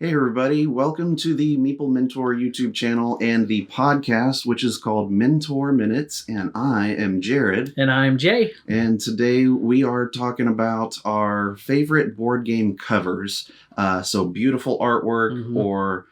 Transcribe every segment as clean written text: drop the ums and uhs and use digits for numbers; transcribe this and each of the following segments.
Hey everybody, welcome to the Meeple Mentor YouTube channel and the podcast, which is called Mentor Minutes, and I am Jared. And I'm Jay. And today we are talking about our favorite board game covers. So beautiful artwork or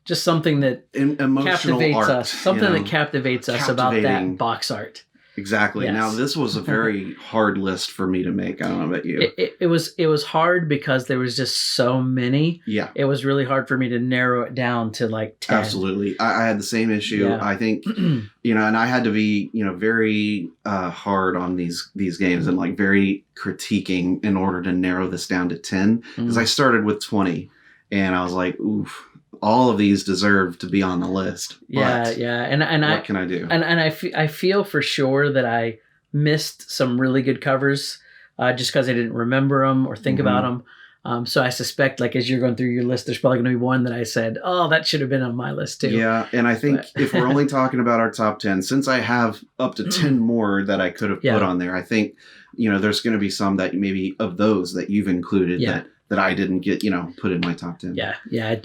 just something that emotional captivates art, us. Something that captivates us about that box art. Exactly. Yes. Now, this was a very hard list for me to make. I don't know about you. It was hard because there was just so many. Yeah. It was really hard for me to narrow it down to like 10. Absolutely. I had the same issue. Yeah. I think, and I had to be, very hard on these games and like very critiquing in order to narrow this down to 10. Because I started with 20 and I was like, oof. All of these deserve to be on the list. Yeah. And what can I do? And I feel for sure that I missed some really good covers just because I didn't remember them or think about them. So I suspect, like, as you're going through your list, there's probably going to be one that I said, oh, that should have been on my list too. Yeah, and I think if we're only talking about our top 10, since I have up to 10 more that I could have put on there, I think, there's going to be some that maybe of those that you've included that I didn't get, put in my top 10. Yeah,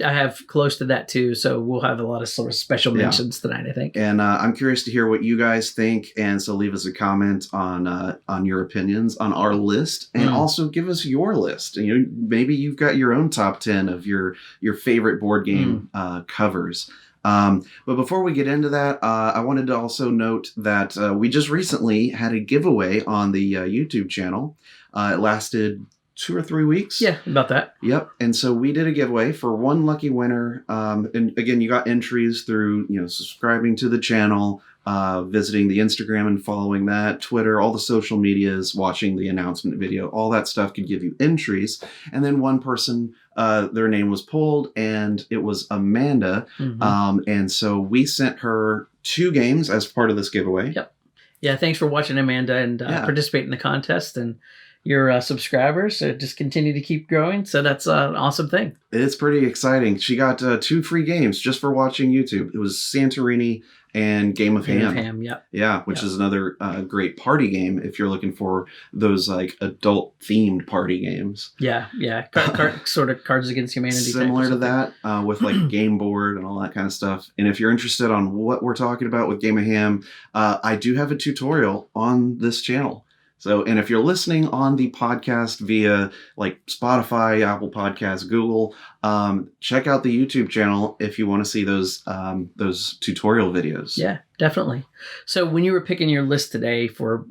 I have close to that too. So we'll have a lot of sort of special mentions tonight, I think. And I'm curious to hear what you guys think. And so leave us a comment on your opinions on our list, and also give us your list. Maybe you've got your own top 10 of your favorite board game covers. But before we get into that, I wanted to also note that we just recently had a giveaway on the YouTube channel. It lasted 2 or 3 weeks. Yeah, about that. Yep. And so we did a giveaway for one lucky winner. And again, you got entries through, subscribing to the channel, visiting the Instagram and following that, Twitter, all the social medias, watching the announcement video, all that stuff could give you entries. And then one person, their name was pulled, and it was Amanda. And so we sent her 2 games as part of this giveaway. Yep. Yeah. Thanks for watching, Amanda, and participate in the contest. And your subscribers just continue to keep growing. So that's an awesome thing. It's pretty exciting. She got 2 free games just for watching YouTube. It was Santorini and Game of Ham. Yeah, which is another great party game if you're looking for those like adult themed party games. Yeah. Sort of Cards Against Humanity. Similar to that with like Game Board and all that kind of stuff. And if you're interested on what we're talking about with Game of Ham, I do have a tutorial on this channel. So, and if you're listening on the podcast via like Spotify, Apple Podcasts, Google, check out the YouTube channel if you want to see those tutorial videos. Yeah, definitely. So when you were picking your list today for,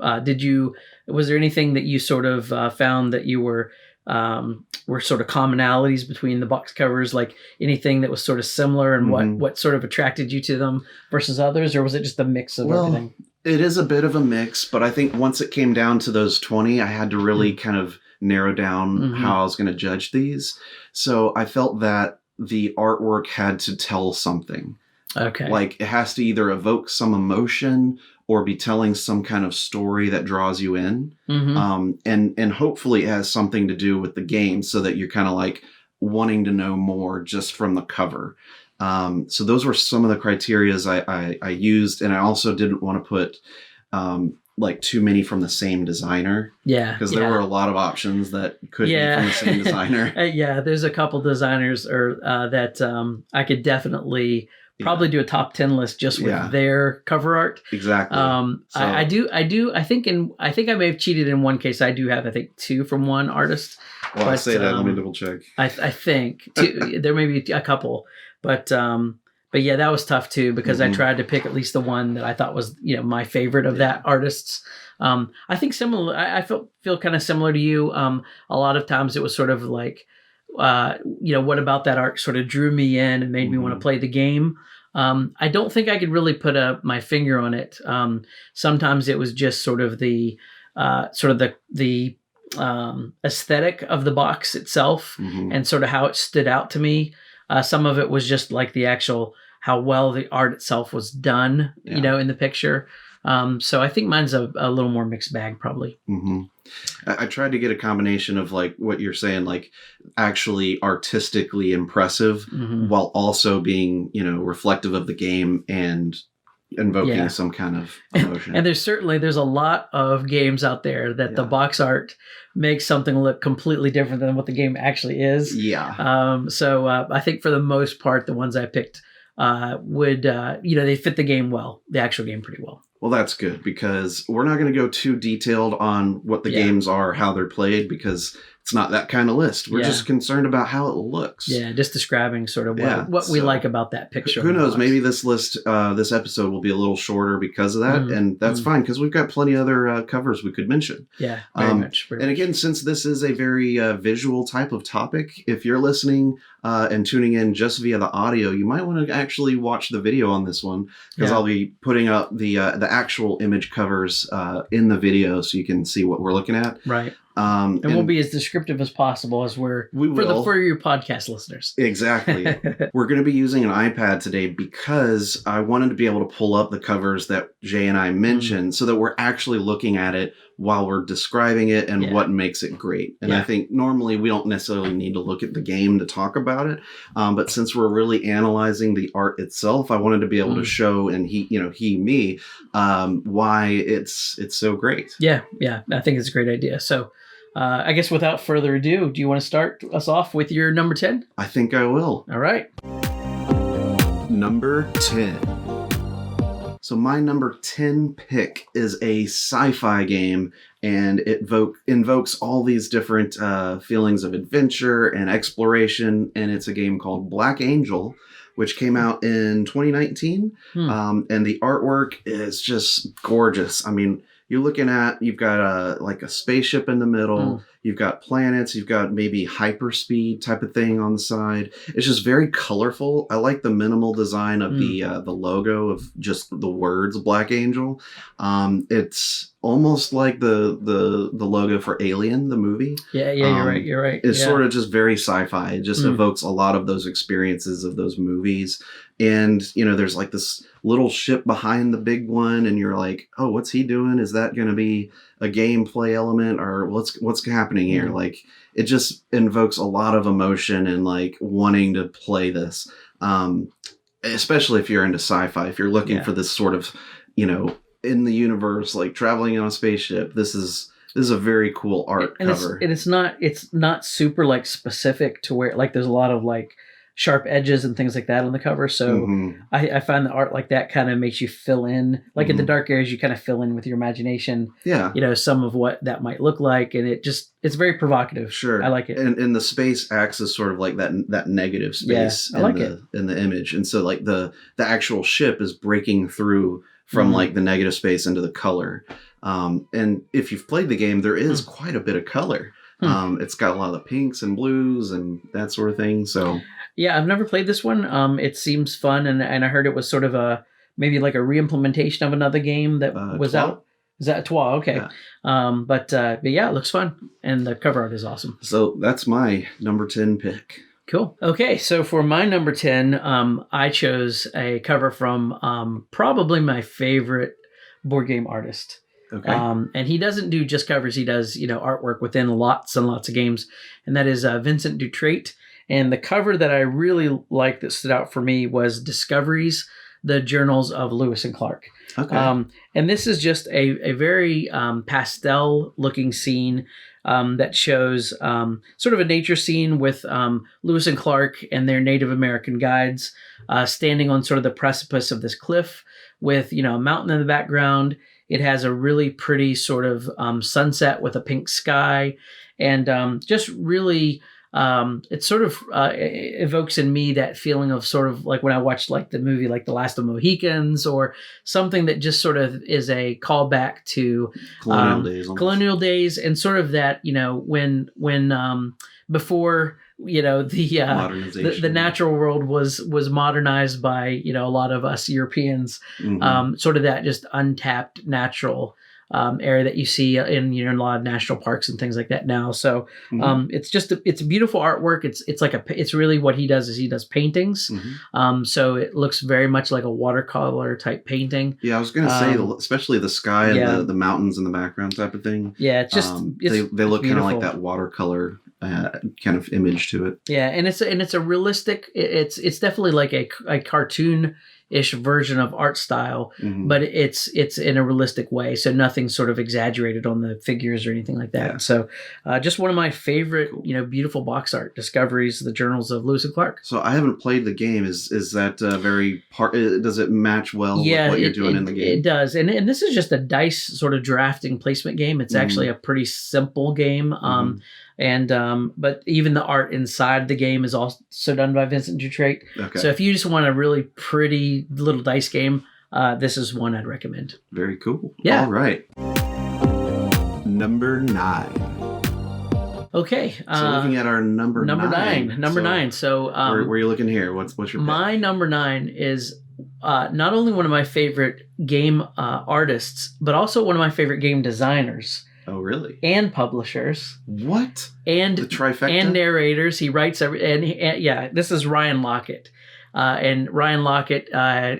was there anything that you sort of found that you were sort of commonalities between the box covers, like anything that was sort of similar, and what sort of attracted you to them versus others, or was it just a mix of everything? It is a bit of a mix, but I think once it came down to those 20, I had to really kind of narrow down how I was going to judge these. So I felt that the artwork had to tell something. Okay. Like it has to either evoke some emotion or be telling some kind of story that draws you in. And hopefully it has something to do with the game so that you're kind of like wanting to know more just from the cover. So those were some of the criterias I used, and I also didn't want to put like too many from the same designer. Yeah, because there were a lot of options that could be from the same designer. There's a couple designers that I could definitely probably do a top 10 list just with their cover art. Exactly. I think I may have cheated in one case. I do have 2 from one artist. Well, I say that. Let me double check. I think 2, there may be a couple. But yeah, that was tough too, because I tried to pick at least the one that I thought was, my favorite of that artist's. I think similar. I feel kind of similar to you. A lot of times it was sort of like, what about that art sort of drew me in and made me want to play the game. I don't think I could really put my finger on it. Sometimes it was just sort of the aesthetic of the box itself and sort of how it stood out to me. Some of it was just like the actual, how well the art itself was done, in the picture. So I think mine's a little more mixed bag, probably. I tried to get a combination of like what you're saying, like actually artistically impressive while also being, reflective of the game and invoking some kind of emotion. And there's a lot of games out there that the box art makes something look completely different than what the game actually is. Yeah. So I think for the most part, the ones I picked would they fit the game well, the actual game pretty well. Well, that's good, because we're not going to go too detailed on what the games are, how they're played, because it's not that kind of list. We're just concerned about how it looks. Yeah, just describing sort of what we like about that picture. Who knows? Maybe this list, this episode will be a little shorter because of that, and that's fine, because we've got plenty of other covers we could mention. Yeah, very much. And again, since this is a very visual type of topic, if you're listening and tuning in just via the audio, you might want to actually watch the video on this one, because I'll be putting up the actual image covers in the video so you can see what we're looking at. Right. And we'll be as descriptive as possible as for your podcast listeners. Exactly. We're going to be using an iPad today because I wanted to be able to pull up the covers that Jay and I mentioned so that we're actually looking at it while we're describing it and what makes it great. And I think normally we don't necessarily need to look at the game to talk about it. But since we're really analyzing the art itself, I wanted to be able to show me why it's so great. Yeah. I think it's a great idea. So I guess without further ado, do you want to start us off with your number 10? I think I will. All right. Number 10. So my number 10 pick is a sci-fi game, and it invokes all these different feelings of adventure and exploration, and it's a game called Black Angel, which came out in 2019. And the artwork is just gorgeous. I mean, you've got a spaceship in the middle. You've got planets. You've got maybe hyperspeed type of thing on the side. It's just very colorful. I like the minimal design of the logo of just the words Black Angel. It's almost like the logo for Alien, the movie. Yeah, you're right. It's sort of just very sci-fi. It just evokes a lot of those experiences of those movies. And, there's like this little ship behind the big one, and you're like, oh, what's he doing? Is that going to be a gameplay element, or what's happening here? Like, it just invokes a lot of emotion and like wanting to play this. Especially if you're into sci-fi, if you're looking for this sort of, in the universe, like traveling on a spaceship, this is a very cool art cover. It's not super like specific to where like there's a lot of like sharp edges and things like that on the cover. So I find the art like that kind of makes you fill in, like in the dark areas, you kind of fill in with your imagination. Yeah. Some of what that might look like. And it's very provocative. Sure. I like it. And the space acts as sort of like that negative space I like it. In the image. And so like the actual ship is breaking through from like the negative space into the color. And if you've played the game, there is quite a bit of color. It's got a lot of the pinks and blues and that sort of thing. So yeah, I've never played this one. It seems fun, and I heard it was sort of maybe like a re-implementation of another game that was out. Is that Twa? Okay. Yeah. But yeah, it looks fun, and the cover art is awesome. So that's my number 10 pick. Cool. Okay, so for my number 10, I chose a cover from probably my favorite board game artist. Okay. And he doesn't do just covers; he does artwork within lots and lots of games, and that is Vincent Dutrait. And the cover that I really liked that stood out for me was Discoveries, the Journals of Lewis and Clark. Okay. And this is just a very pastel-looking scene that shows sort of a nature scene with Lewis and Clark and their Native American guides standing on sort of the precipice of this cliff with, a mountain in the background. It has a really pretty sort of sunset with a pink sky, and just really... it sort of evokes in me that feeling of sort of like when I watched like the movie like The Last of Mohicans, or something that just sort of is a callback to colonial days, and sort of that when before the natural world was modernized by a lot of us Europeans, sort of that just untapped natural area that you see in a lot of national parks and things like that now. So it's just it's beautiful artwork. It's really what he does is he does paintings. So it looks very much like a watercolor type painting. Yeah, I was gonna say especially the sky and the mountains in the background type of thing. Yeah, it's just they look kind of like that watercolor kind of image to it. Yeah, and it's a realistic. It's definitely like a cartoon ish version of art style, Mhm. but it's in a realistic way. So nothing's sort of exaggerated on the figures or anything like that. Yeah. So just one of my favorite, Cool. beautiful box art discoveries, the journals of Lewis and Clark. So I haven't played the game. Is that very part? Does it match well with what you're doing in the game? It does. And this is just a dice sort of drafting placement game. It's actually a pretty simple game. But even the art inside the game is also done by Vincent Dutrait. Okay. So if you just want a really pretty little dice game, this is one I'd recommend. Very cool. Yeah. All right. Number 9. Okay. So looking at our number 9. Number 9. So where are you looking here? What's your pick? My number 9 is not only one of my favorite game artists, but also one of my favorite game designers. Oh, really? And publishers. What? And the trifecta? And narrators. He writes this is Ryan Lockett. And Ryan Lockett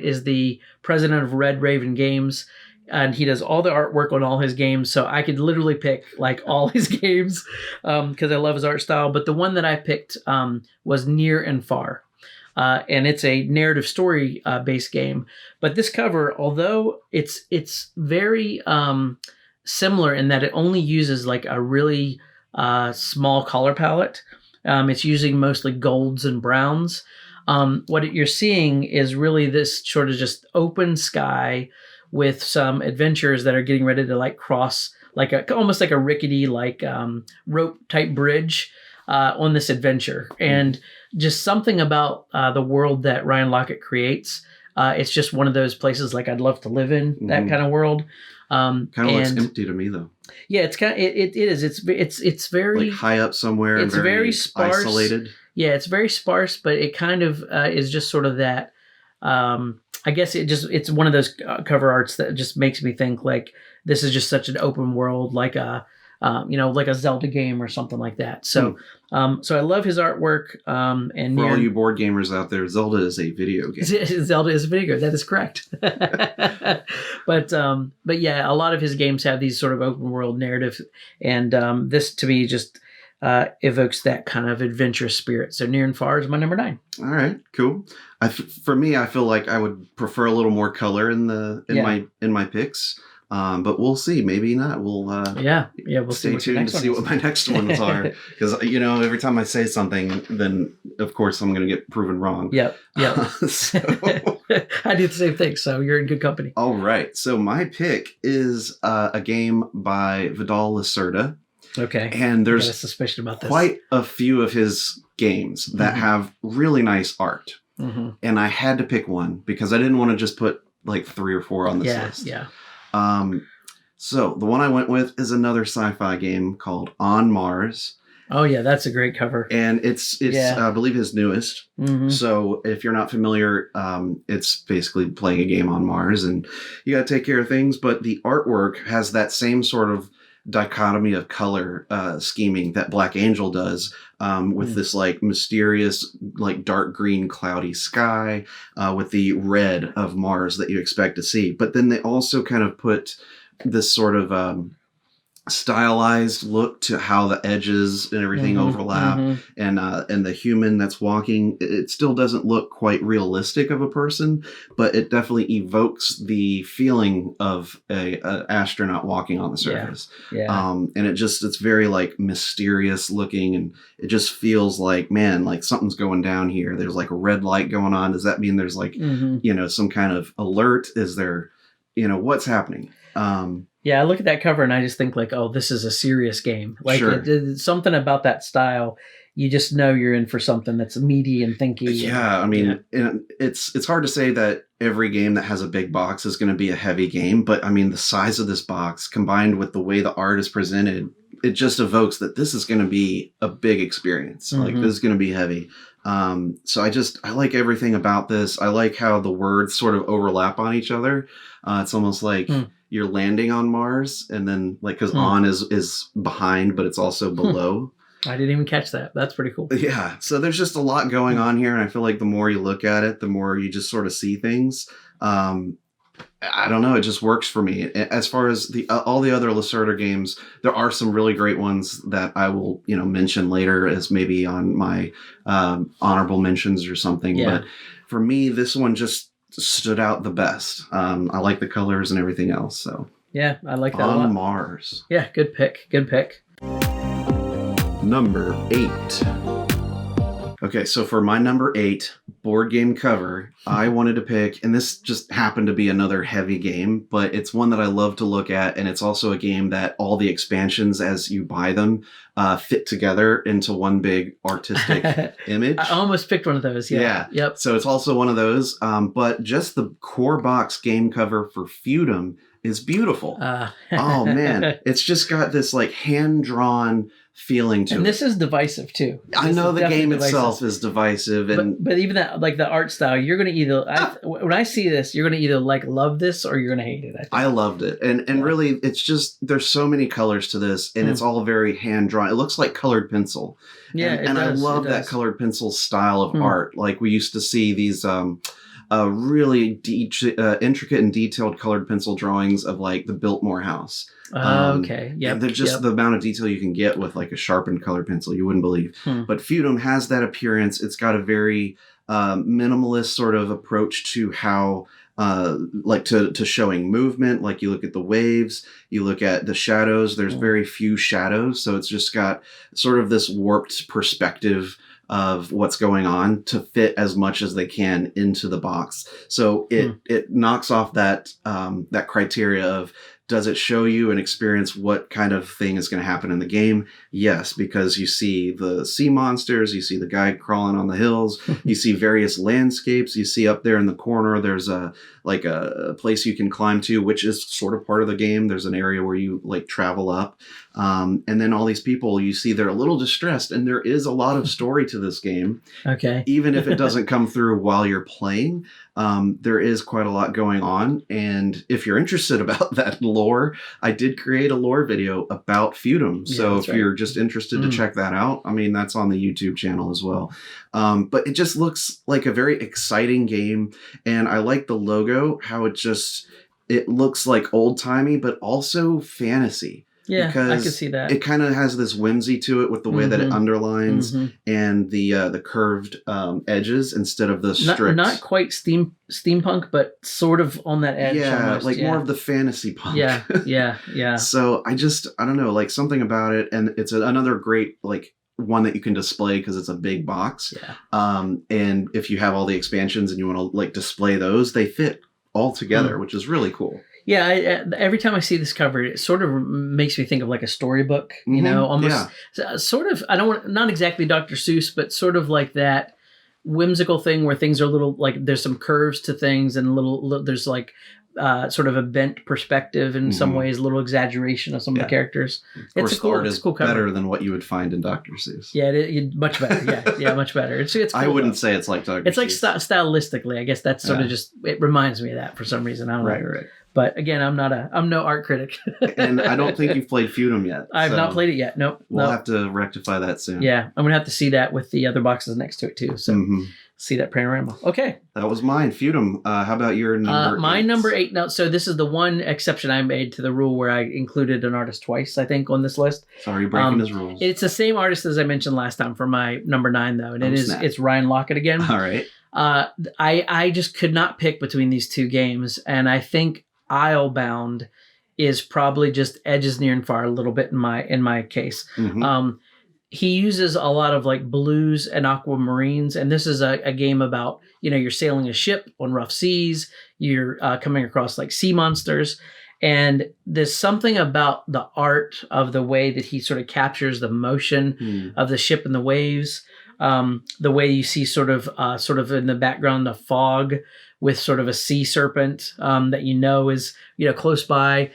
is the president of Red Raven Games. And he does all the artwork on all his games. So I could literally pick like all his games because I love his art style. But the one that I picked was Near and Far. And it's a narrative story based game. But this cover, although it's very similar in that it only uses like a really small color palette. It's using mostly golds and browns. What you're seeing is really this sort of just open sky with some adventurers that are getting ready to like cross like almost like a rickety like rope type bridge on this adventure. And just something about the world that Ryan Lockett creates. It's just one of those places like I'd love to live in, that kind of world. Kind of looks empty to me though. Yeah, it's kind of, it is. It's very like high up somewhere. It's and very sparse. Isolated. Yeah, it's very sparse, but it kind of is just sort of that. I guess it's one of those cover arts that just makes me think like this is just such an open world, like a like a Zelda game or something like that. So, so I love his artwork. And for all you board gamers out there, Zelda is a video game. Zelda is a video game. That is correct. But yeah, a lot of his games have these sort of open world narrative, and this to me just evokes that kind of adventurous spirit. So Near and Far is my number 9. All right, cool. For me, I feel like I would prefer a little more color in my picks. But we'll see. Maybe not. We'll we'll stay tuned to see what my next ones are. Because every time I say something, then of course I'm going to get proven wrong. Yep. So. I do the same thing. So you're in good company. All right. So my pick is a game by Vidal Lacerda. Okay. And there's a suspicion about this. Quite a few of his games that have really nice art. Mm-hmm. And I had to pick one because I didn't want to just put like 3 or 4 on this list. Yeah. So the one I went with is another sci-fi game called On Mars. Oh yeah, that's a great cover. And it's I believe his newest. Mm-hmm. So if you're not familiar, it's basically playing a game on Mars and you got to take care of things. But the artwork has that same sort of dichotomy of color scheming that Black Angel does with this like mysterious like dark green cloudy sky with the red of Mars that you expect to see. But then they also kind of put this sort of stylized look to how the edges and everything overlap and the human that's walking, it still doesn't look quite realistic of a person, but it definitely evokes the feeling of a astronaut walking on the surface. And it's very like mysterious looking, and it just feels like, man, like something's going down here. There's like a red light going on. Does that mean there's like some kind of alert? Is there what's happening? Yeah, I look at that cover and I just think like, oh, this is a serious game. Like something about that style, you just know you're in for something that's meaty and thinky. Yeah, I mean, it's hard to say that every game that has a big box is going to be a heavy game, but I mean, the size of this box combined with the way the art is presented, it just evokes that this is going to be a big experience. Like this is going to be heavy. So I like everything about this. I like how the words sort of overlap on each other. It's almost like you're landing on Mars, and then like because on is behind, but it's also below. I didn't even catch that. That's pretty cool. Yeah. So there's just a lot going on here, and I feel like the more you look at it, the more you just sort of see things. I don't know. It just works for me. As far as all the other Lacerda games, there are some really great ones that I will, mention later as maybe on my honorable mentions or something. Yeah. But for me, this one just stood out the best. I like the colors and everything else. So yeah, I like that a On lot. Mars. Yeah, good pick. Good pick. Number 8. Okay, so for my number 8 board game cover, I wanted to pick, and this just happened to be another heavy game, but it's one that I love to look at, and it's also a game that all the expansions, as you buy them, fit together into one big artistic image. I almost picked one of those. Yeah. Yep. So it's also one of those, but just the core box game cover for Feudum is beautiful. Oh man, it's just got this like hand-drawn feeling to it. And this is divisive too. I know the game itself is divisive, and but even that, like the art style, you're going to either when I see this, you're going to either like love this or you're going to hate it. I loved it, and really, it's just there's so many colors to this, and it's all very hand drawn. It looks like colored pencil. Yeah, and I love that colored pencil style of art. Like we used to see these really intricate and detailed colored pencil drawings of like the Biltmore house. Okay. Yeah. They're just the amount of detail you can get with like a sharpened colored pencil, you wouldn't believe. But Feudum has that appearance. It's got a very minimalist sort of approach to how like to showing movement. Like you look at the waves, you look at the shadows, there's very few shadows. So it's just got sort of this warped perspective of what's going on to fit as much as they can into the box. So it knocks off that that criteria of, does it show you and experience what kind of thing is going to happen in the game? Yes, because you see the sea monsters, you see the guy crawling on the hills, you see various landscapes, you see up there in the corner there's a place you can climb to, which is sort of part of the game. There's an area where you like travel up. And then all these people, you see they're a little distressed, and there is a lot of story to this game. Okay. Even if it doesn't come through while you're playing, there is quite a lot going on. And if you're interested about that lore, I did create a lore video about Feudum. So if you're just interested to check that out, I mean, that's on the YouTube channel as well. But it just looks like a very exciting game. And I like the logo, how it looks like old timey, but also fantasy. Yeah, because I can see that. It kind of has this whimsy to it with the way that it underlines and the curved edges instead of the strict. Not quite steampunk, but sort of on that edge. Yeah, almost. like more of the fantasy punk. Yeah. So I don't know, like something about it, and it's another great like one that you can display because it's a big box. Yeah. And if you have all the expansions and you want to like display those, they fit all together, which is really cool. Yeah, every time I see this cover, it sort of makes me think of like a storybook, you know, almost sort of, not exactly Dr. Seuss, but sort of like that whimsical thing where things are a little like there's some curves to things and there's like sort of a bent perspective in some ways, a little exaggeration of some of the characters. Of course, it's a cool, art it's is a cool cover. better than what you would find in Dr. Seuss. Yeah, much better. Yeah, much better. It's cool, I wouldn't say it's like Dr. Seuss. It's like stylistically, I guess that's sort of just, it reminds me of that for some reason. I don't know. Right. But again, I'm no art critic. And I don't think you've played Feudum yet. I've not played it yet. Nope. We'll have to rectify that soon. Yeah, I'm going to have to see that with the other boxes next to it too. So see that panorama. Okay. That was mine, Feudum. How about your number 8? My number 8. Now, so this is the one exception I made to the rule where I included an artist twice, I think, on this list. Sorry, breaking his rules. It's the same artist as I mentioned last time for my number 9, though. And it's Ryan Lockett again. All right. I just could not pick between these two games. And I think Islebound is probably just edges near and far a little bit in my case. He uses a lot of like blues and aquamarines, and this is a game about, you know, you're sailing a ship on rough seas, you're coming across like sea monsters, and there's something about the art of the way that he sort of captures the motion of the ship and the waves, the way you see sort of in the background the fog with sort of a sea serpent that is close by.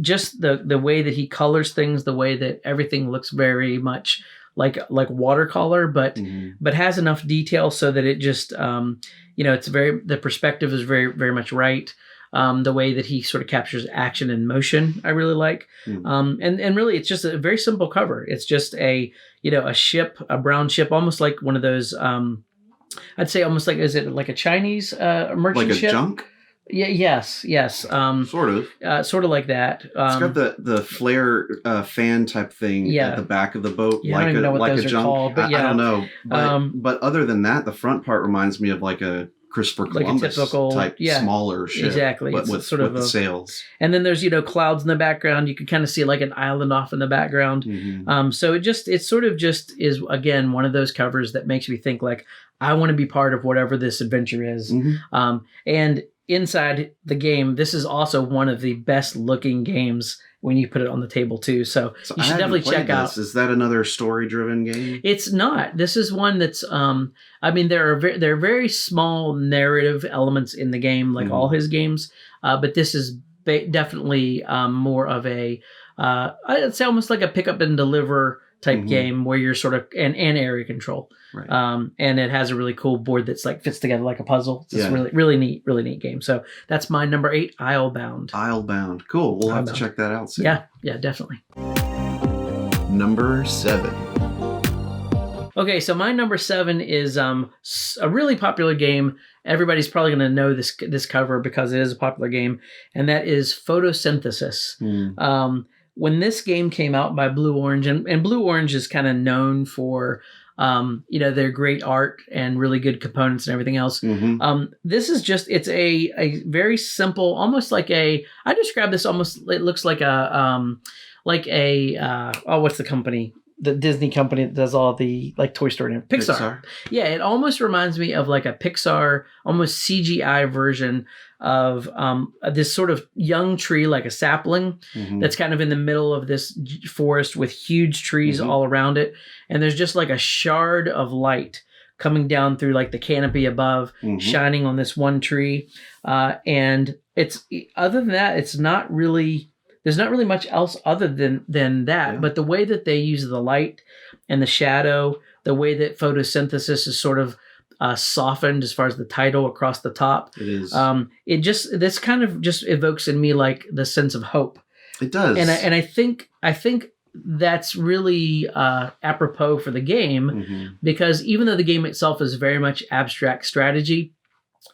Just the way that he colors things, the way that everything looks very much like watercolor, but has enough detail so that it just it's the perspective is very, very much right. The way that he sort of captures action and motion, I really like. And really, it's just a very simple cover. It's just a ship, a brown ship, almost like one of those. I'd say almost like, is it like a Chinese merchant ship? Like a junk? Yeah. Yes. Sort of like that. It's got the flare fan type thing at the back of the boat, I don't even know what those are junk. called, but I don't know. But other than that, the front part reminds me of like a Christopher like a Columbus typical type smaller ship, exactly. but It's with sort of the sails. And then there's clouds in the background. You can kind of see like an island off in the background. So it sort of just is again one of those covers that makes me think like I want to be part of whatever this adventure is. And inside the game, this is also one of the best looking games when you put it on the table too. So you should definitely check out. Is that another story driven game? It's not. This is one that's I mean there are very small narrative elements in the game like all his games, but this is definitely more of a I'd say almost like a pick up and deliver type game where you're sort of and area control. Right. And it has a really cool board that's like fits together like a puzzle. It's just really neat game. So that's my number 8, Islebound. Islebound. Cool. We'll have to check that out soon. Yeah, definitely. Number 7. Okay, so my number 7 is a really popular game. Everybody's probably going to know this cover because it is a popular game, and that is Photosynthesis. When this game came out by Blue Orange, and Blue Orange is kind of known for their great art and really good components and everything else. This is just, it's a very simple, almost like I describe this almost, it looks like what's the company? The Disney company that does all the like Toy Story and Pixar. Yeah, it almost reminds me of like a Pixar, almost CGI version of this sort of young tree, like a sapling that's kind of in the middle of this forest with huge trees all around it. And there's just like a shard of light coming down through like the canopy above, shining on this one tree. And it's, other than that, it's not really, there's not really much else other than that. But the way that they use the light and the shadow, the way that photosynthesis is sort of softened as far as the title across the top. It is. This kind of just evokes in me like the sense of hope. It does. And I think that's really apropos for the game because even though the game itself is very much abstract strategy,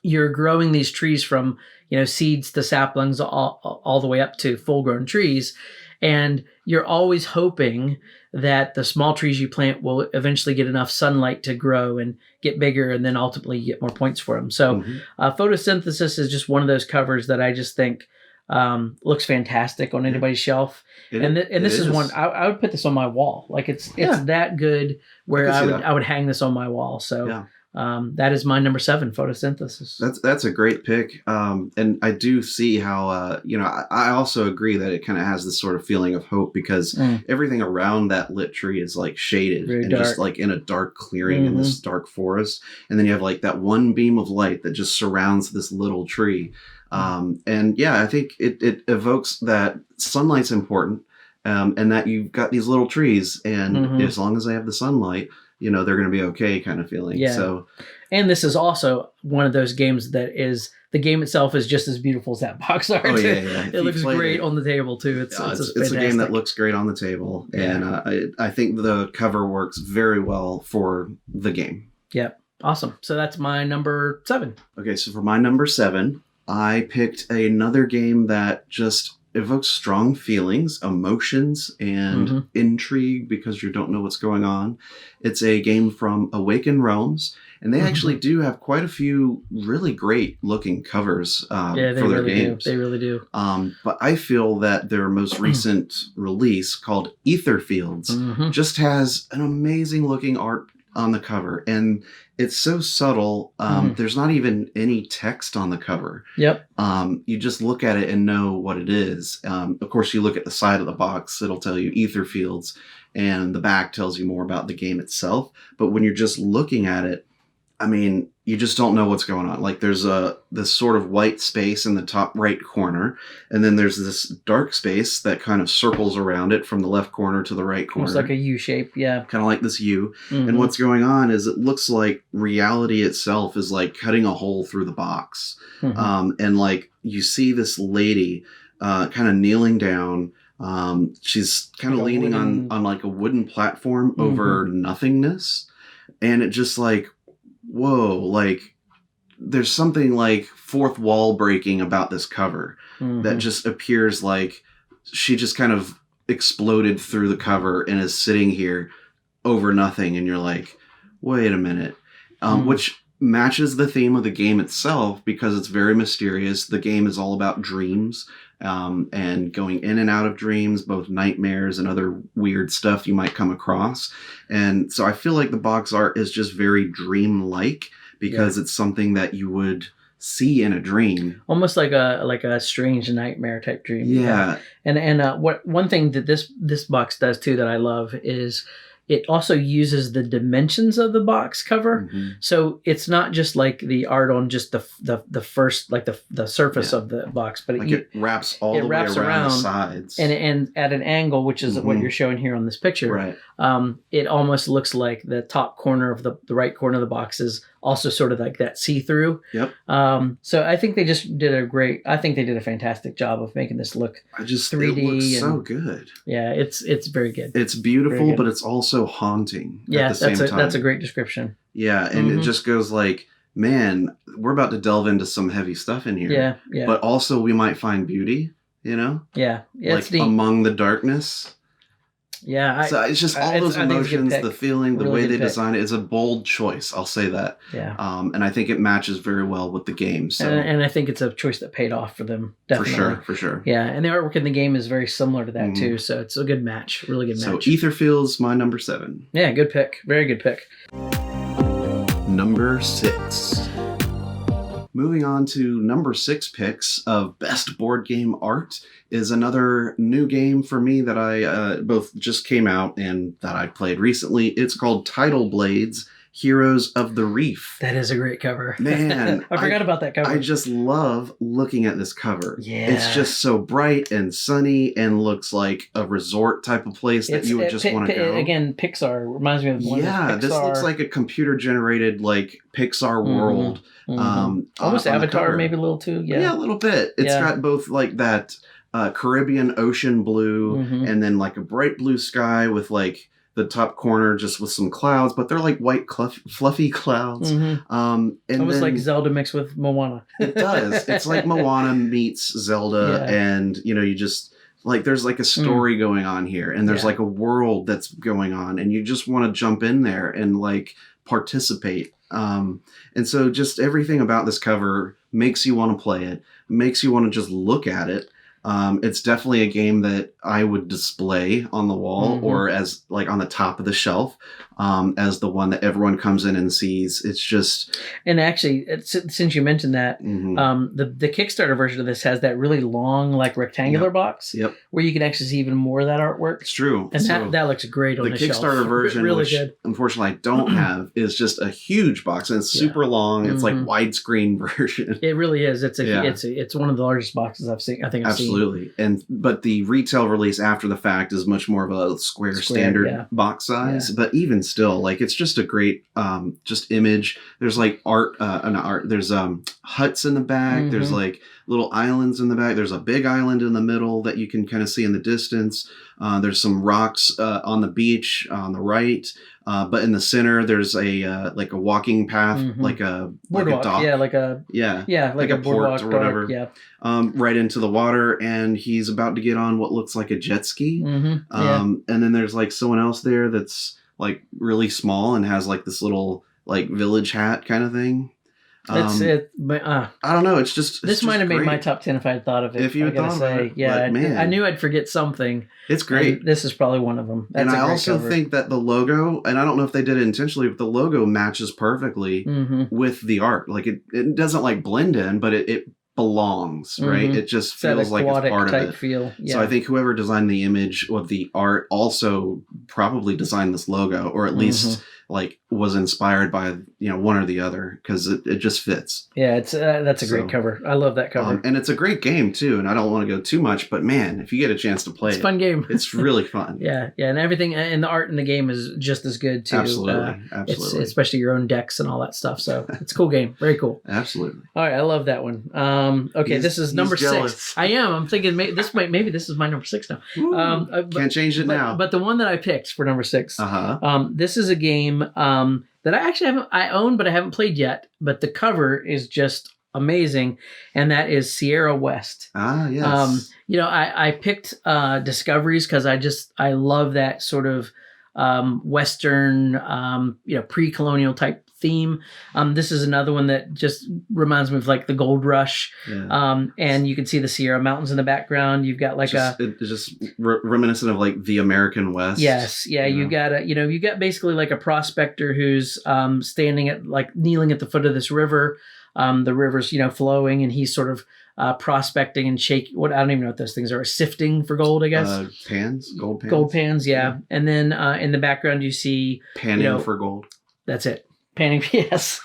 you're growing these trees from seeds to saplings all the way up to full-grown trees, and you're always hoping that the small trees you plant will eventually get enough sunlight to grow and get bigger, and then ultimately get more points for them. So, photosynthesis is just one of those covers that I just think looks fantastic on anybody's shelf. This is one I would put this on my wall. Like it's that good where I would hang this on my wall. So. That is my number 7, photosynthesis. That's a great pick. And I do see how, I also agree that it kind of has this sort of feeling of hope because everything around that lit tree is like shaded very and dark. just like in a dark clearing in this dark forest. And then you have like that one beam of light that just surrounds this little tree. I think it evokes that sunlight's important, and that you've got these little trees, and as long as they have the sunlight, they're going to be okay kind of feeling. Yeah. So, and this is also one of those games that is, the game itself is just as beautiful as that box art. Oh, yeah. It looks great on the table too. It's a game that looks great on the table. Yeah. And I think the cover works very well for the game. Yep. Awesome. So that's my number 7. Okay. So for my number 7, I picked another game that just evokes strong feelings, emotions, and intrigue because you don't know what's going on. It's a game from Awaken Realms, and they actually do have quite a few really great looking covers for their games. They really do. But I feel that their most recent release, called Etherfields, just has an amazing looking art on the cover, and it's so subtle. There's not even any text on the cover. Yep. You just look at it and know what it is. Of course, you look at the side of the box, it'll tell you Etherfields, and the back tells you more about the game itself. But when you're just looking at it, I mean, you just don't know what's going on. Like there's this sort of white space in the top right corner, and then there's this dark space that kind of circles around it from the left corner to the right corner. Almost like a U shape, yeah. Kind of like this U. And what's going on is it looks like reality itself is like cutting a hole through the box. And like you see this lady kind of kneeling down. She's kind of leaning on like a wooden platform over nothingness. And it just like, whoa, like there's something like fourth wall breaking about this cover that just appears like she just kind of exploded through the cover and is sitting here over nothing. And you're like, wait a minute. Which matches the theme of the game itself because it's very mysterious. The game is all about dreams, and going in and out of dreams, both nightmares and other weird stuff you might come across. And so I feel like the box art is just very dream-like because it's something that you would see in a dream, almost like a strange nightmare type dream. Yeah. And what one thing that this box does too that I love is it also uses the dimensions of the box cover. Mm-hmm. So it's not just like the art on just the first, like the surface of the box, but like it wraps all the way around the sides. And at an angle, which is what you're showing here on this picture. Right. It almost looks like the top corner of the right corner of the box is also sort of like that see-through. Yep. So I think they just did a fantastic job of making this look 3D. It looks so good. Yeah, it's very good. It's beautiful, good. but it's also haunting Yeah, at the same time. That's a great description. Yeah, and it just goes like, man, we're about to delve into some heavy stuff in here. Yeah, yeah. But also we might find beauty, you know? Yeah, like it's neat. Among the darkness. Yeah. So it's just all those emotions, the feeling, the way they design it. It's a bold choice, I'll say that. Yeah. And I think it matches very well with the game. So. And I think it's a choice that paid off for them, definitely. For sure. Yeah, and the artwork in the game is very similar to that too, so it's a good match, really good match. So Etherfield's my number 7. Yeah, good pick. Very good pick. Number 6. Moving on to number 6 picks of best board game art is another new game for me that I both just came out and that I played recently. It's called Tidal Blades, Heroes of the Reef. That is a great cover. Man, I forgot about that cover. I just love looking at this cover. Yeah. It's just so bright and sunny and looks like a resort type of place that you would just want to go. Again, Pixar reminds me of one. Yeah, this looks like a computer generated like Pixar world. Almost Avatar, maybe a little too. Yeah, a little bit. It's got both like that Caribbean ocean blue and then like a bright blue sky with like the top corner just with some clouds, but they're like white fluffy clouds. And almost like Zelda mixed with Moana. It does. It's like Moana meets Zelda, and you just like there's like a story going on here, and there's like a world that's going on, and you just want to jump in there and like participate. And so just everything about this cover makes you want to play it, makes you want to just look at it. It's definitely a game that I would display on the wall or as like on the top of the shelf, as the one that everyone comes in and sees. It's just, and actually, since you mentioned that, the Kickstarter version of this has that really long, like rectangular box, where you can actually see even more of that artwork. It's true, and that looks great on the Kickstarter shelf. version, really which good. Unfortunately I don't have, is just a huge box and it's super long. It's like widescreen version. It really is. It's one of the largest boxes I've seen. I think I've seen. Absolutely. But the retail release after the fact is much more of a square standard box size. But even still, like it's just a great just image. There's like there's huts in the back. There's like little islands in the back. There's a big island in the middle that you can kind of see in the distance. There's some rocks on the beach on the right. But in the center, there's a like a walking path, like a boardwalk, dock. like a port or whatever. Dock, right into the water, and he's about to get on what looks like a jet ski. And then there's like someone else there that's like really small and has like this little like village hat kind of thing. I don't know. This might have made my top 10 if I had thought of it. If you had thought of it, yeah, man. I knew I'd forget something. It's great. This is probably one of them. And I also think that the logo, and I don't know if they did it intentionally, but the logo matches perfectly with the art. Like it doesn't like blend in, but it belongs, right? It just feels like it's part of it. Feel. Yeah. So I think whoever designed the image of the art also probably designed this logo, or at least like was inspired by one or the other, because it just fits. Yeah, that's a great cover. I love that cover, and it's a great game too. And I don't want to go too much, but man, if you get a chance to play it's a fun game. It's really fun. Yeah, and everything, and the art in the game is just as good too. Absolutely. It's, especially your own decks and all that stuff. So it's a cool game. Very cool. Absolutely. All right, I love that one. Okay, this is number 6. I am. I'm thinking maybe this is my number 6 now. Can't change it now. But the one that I picked for number 6, this is a game that I own, but I haven't played yet. But the cover is just amazing, and that is Sierra West. Yes. I picked Discoveries because I love that sort of Western, pre-colonial type theme. This is another one that just reminds me of like the Gold Rush. Yeah. And you can see the Sierra Mountains in the background. You've got like it's just reminiscent of like the American West. Yes. Yeah. You got you got basically like a prospector who's standing at like kneeling at the foot of this river. The river's, flowing, and he's sort of prospecting and shaking. I don't even know what those things are. Sifting for gold, I guess. Gold pans. Gold pans, yeah. And then in the background, you see panning for gold. That's it. Panning, yes.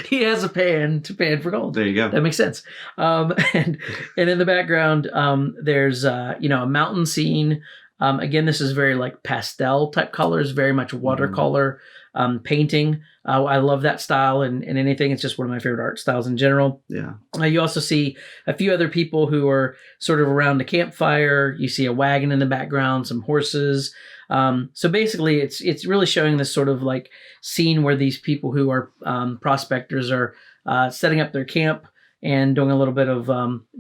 He has a pan to pan for gold. There you go. That makes sense. And in the background, there's a mountain scene. Again, this is very like pastel type colors, very much watercolor painting. I love that style and anything. It's just one of my favorite art styles in general. Yeah. You also see a few other people who are sort of around the campfire. You see a wagon in the background, some horses. So basically, it's really showing this sort of like scene where these people who are prospectors are setting up their camp and doing a little bit of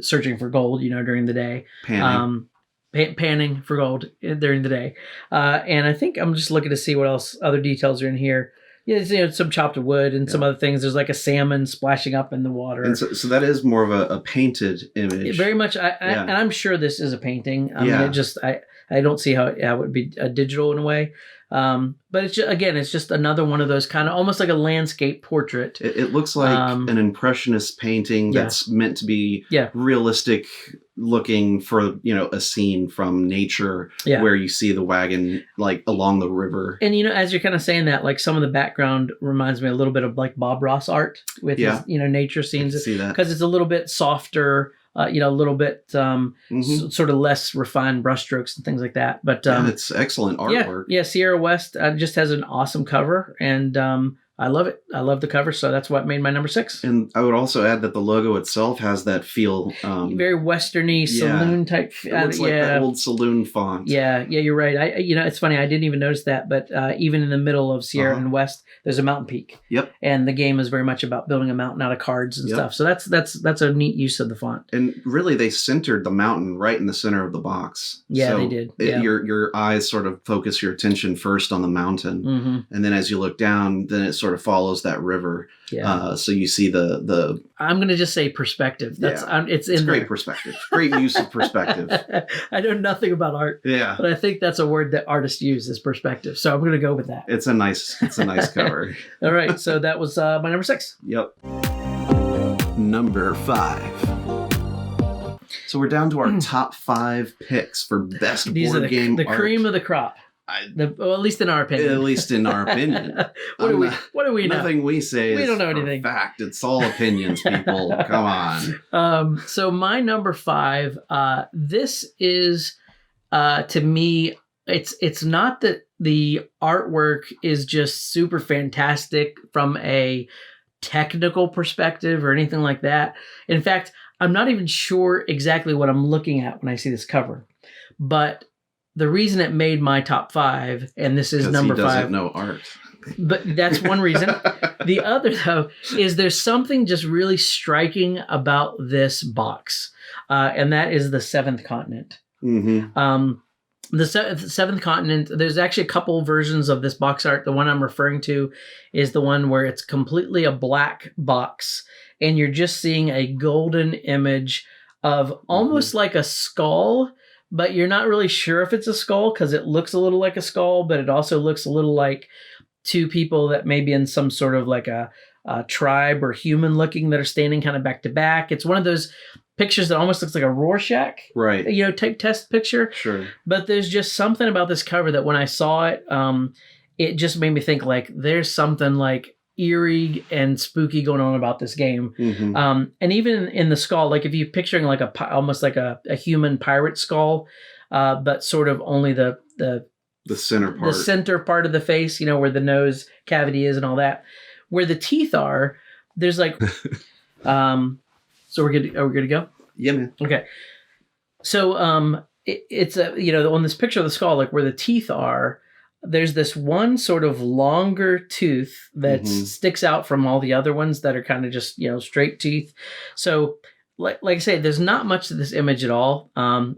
searching for gold, during the day. Panning for gold during the day. And I think I'm just looking to see what else, other details are in here. Yeah, some chopped wood and some other things. There's like a salmon splashing up in the water. And so that is more of a painted image. Very much. And I'm sure this is a painting. I don't see how it would be a digital in a way. But it's just, again, it's just another one of those kind of almost like a landscape portrait. It looks like an impressionist painting that's meant to be realistic looking for, a scene from nature where you see the wagon like along the river. And, as you're kind of saying that, like some of the background reminds me a little bit of like Bob Ross art with his, nature scenes. I can see that. Because it's a little bit softer, a little bit sort of less refined brushstrokes and things like that. But it's excellent artwork. Yeah, Sierra West just has an awesome cover, and I love it. I love the cover, so that's what made my number 6. And I would also add that the logo itself has that feel. Very westerny, saloon type. It looks like that old saloon font. Yeah, you're right. It's funny. I didn't even notice that, but even in the middle of Sierra and West, there's a mountain peak. Yep. And the game is very much about building a mountain out of cards and stuff. So that's a neat use of the font. And really, they centered the mountain right in the center of the box. Yeah, so they did. Your eyes sort of focus your attention first on the mountain, and then as you look down, then it sort of follows that river. Yeah. So you see the. I'm going to just say perspective. It's great perspective. Great use of perspective. I know nothing about art. Yeah. But I think that's a word that artists use is perspective. So I'm going to go with that. It's a nice cover. All right. So that was my number 6. Yep. Number 5. So we're down to our top 5 picks for best board game art. The cream of the crop. At least in our opinion. At least in our opinion. What do we know? Nothing we say we don't know anything. Fact. It's all opinions, people. Come on. So my number 5, this is to me, it's not that the artwork is just super fantastic from a technical perspective or anything like that. In fact, I'm not even sure exactly what I'm looking at when I see this cover. But the reason it made my top 5, and this is number 5. He doesn't know art. But that's one reason. The other, though, is there's something just really striking about this box, and that is the Seventh Continent. Mm-hmm. The Seventh Continent, there's actually a couple versions of this box art. The one I'm referring to is the one where it's completely a black box, and you're just seeing a golden image of almost like a skull, but you're not really sure if it's a skull because it looks a little like a skull, but it also looks a little like two people that may be in some sort of like a tribe or human looking that are standing kind of back to back. It's one of those pictures that almost looks like a Rorschach, right? Type test picture. Sure. But there's just something about this cover that when I saw it, it just made me think like there's something like eerie and spooky going on about this game. Mm-hmm. And even in the skull, like if you're picturing like almost like a human pirate skull, but sort of only the center part of the face, where the nose cavity is and all that, where the teeth are, there's like, so we're good. Are we good to go? Yeah, man. Okay. So, it's on this picture of the skull, like where the teeth are, there's this one sort of longer tooth that sticks out from all the other ones that are kind of just, straight teeth. So like I say, there's not much to this image at all.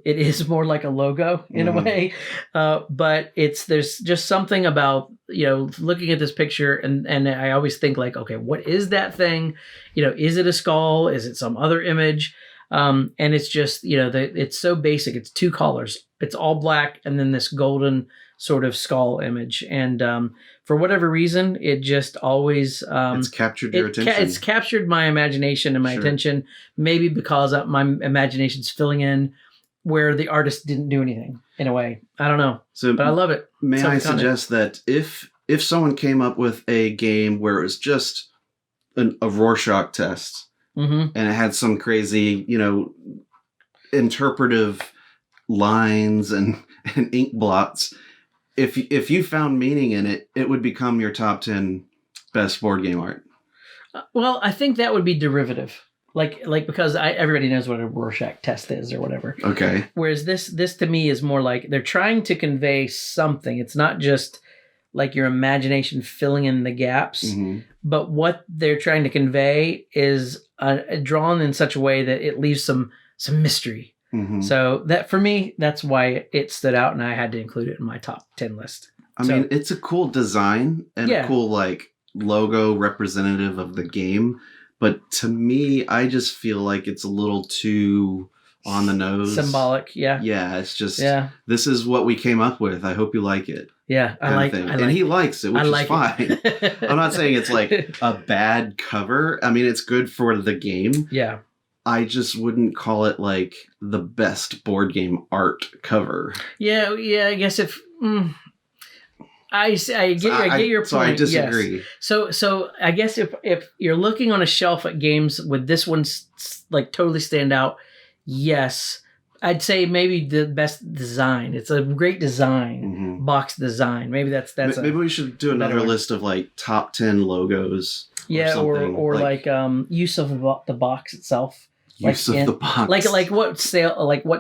It is more like a logo in a way, but there's just something about looking at this picture, and I always think like, okay, what is that thing? Is it a skull? Is it some other image? And it's just it's so basic. It's two colors. It's all black, and then this golden sort of skull image, and for whatever reason, it just always it's captured your attention. It's captured my imagination and my attention. Maybe because my imagination's filling in where the artist didn't do anything in a way. I don't know. But I love it. May I suggest that if someone came up with a game where it was just a Rorschach test, and it had some crazy interpretive lines and ink blots. If you found meaning in it, it would become your top 10 best board game art. Well, I think that would be derivative, like because everybody knows what a Rorschach test is or whatever. Okay. Whereas this to me is more like they're trying to convey something. It's not just like your imagination filling in the gaps, but what they're trying to convey is drawn in such a way that it leaves some mystery. So that for me, that's why it stood out, and I had to include it in my top 10 list. I mean, it's a cool design and a cool like logo representative of the game, but to me, I just feel like it's a little too on the nose, symbolic. Yeah, it's just this is what we came up with. I hope you like it. Yeah, I like it. And he likes it, which is fine. I'm not saying it's like a bad cover. I mean, it's good for the game. Yeah. I just wouldn't call it like the best board game art cover. Yeah. I guess if I get your point. So I disagree. Yes. So I guess if you're looking on a shelf at games, would this one like totally stand out? Yes. I'd say maybe the best design. It's a great design, box design. Maybe that's maybe we should do another list of like top 10 logos. Yeah, or like use of the box itself. Use of the box. Like what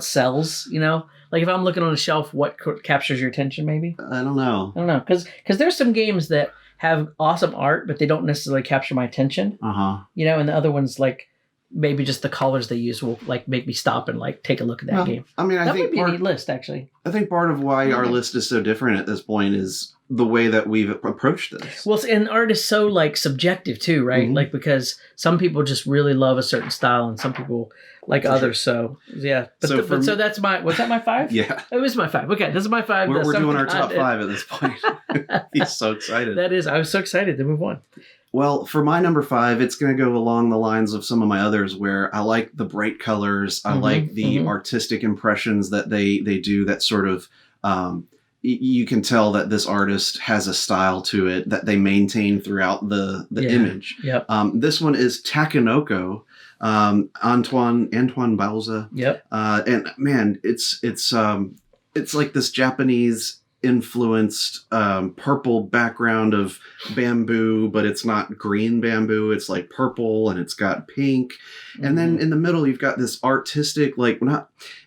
sells, Like if I'm looking on a shelf, what captures your attention maybe? I don't know. Cuz there's some games that have awesome art but they don't necessarily capture my attention. And the other ones like maybe just the colors they use will like make me stop and like take a look at that game. I mean, I think would be a neat list actually. I think part of why our list is so different at this point is the way that we've approached this. Well, and art is so like subjective too, right? Like because some people just really love a certain style and some people like others. So yeah, but so that's was that my 5? Yeah, it was my 5. Okay, this is my 5. We're doing our top 5 at this point. He's so excited. I was so excited to move on. Well, for my number 5, it's going to go along the lines of some of my others where I like the bright colors. I like the artistic impressions that they do that sort of, you can tell that this artist has a style to it that they maintain throughout the image. Yep. This one is Takenoko, Antoine Bauza. Yep. And man, it's like this Japanese influenced purple background of bamboo, but it's not green bamboo. It's like purple and it's got pink. And then in the middle, you've got this artistic,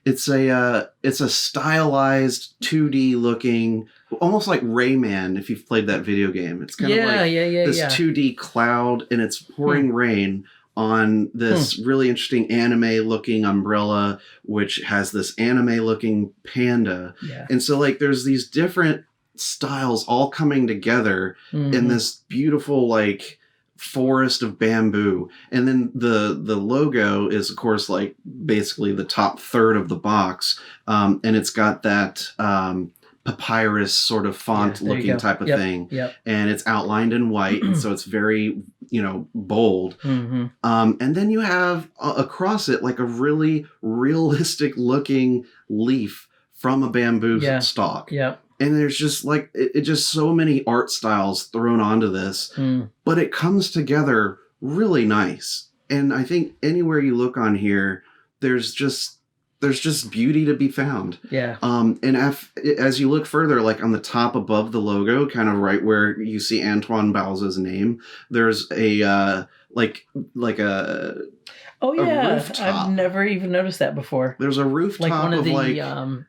it's a stylized 2D looking, almost like Rayman, if you've played that video game. It's kind of like this 2D cloud and it's pouring rain on this really interesting anime looking umbrella, which has this anime looking panda. Yeah. And so like there's these different styles all coming together in this beautiful like forest of bamboo. And then the logo is of course like basically the top third of the box. And it's got that papyrus sort of font looking type of thing. Yep. And it's outlined in white. And so it's very, bold. And then you have across it like a really realistic looking leaf from a bamboo stalk. Yep. And there's just like, it just so many art styles thrown onto this, but it comes together really nice. And I think anywhere you look on here, there's just beauty to be found. Yeah. And as you look further, like on the top above the logo, kind of right where you see Antoine Bauza's name, there's a like a Oh yeah, I've never even noticed that before. There's a rooftop like one of the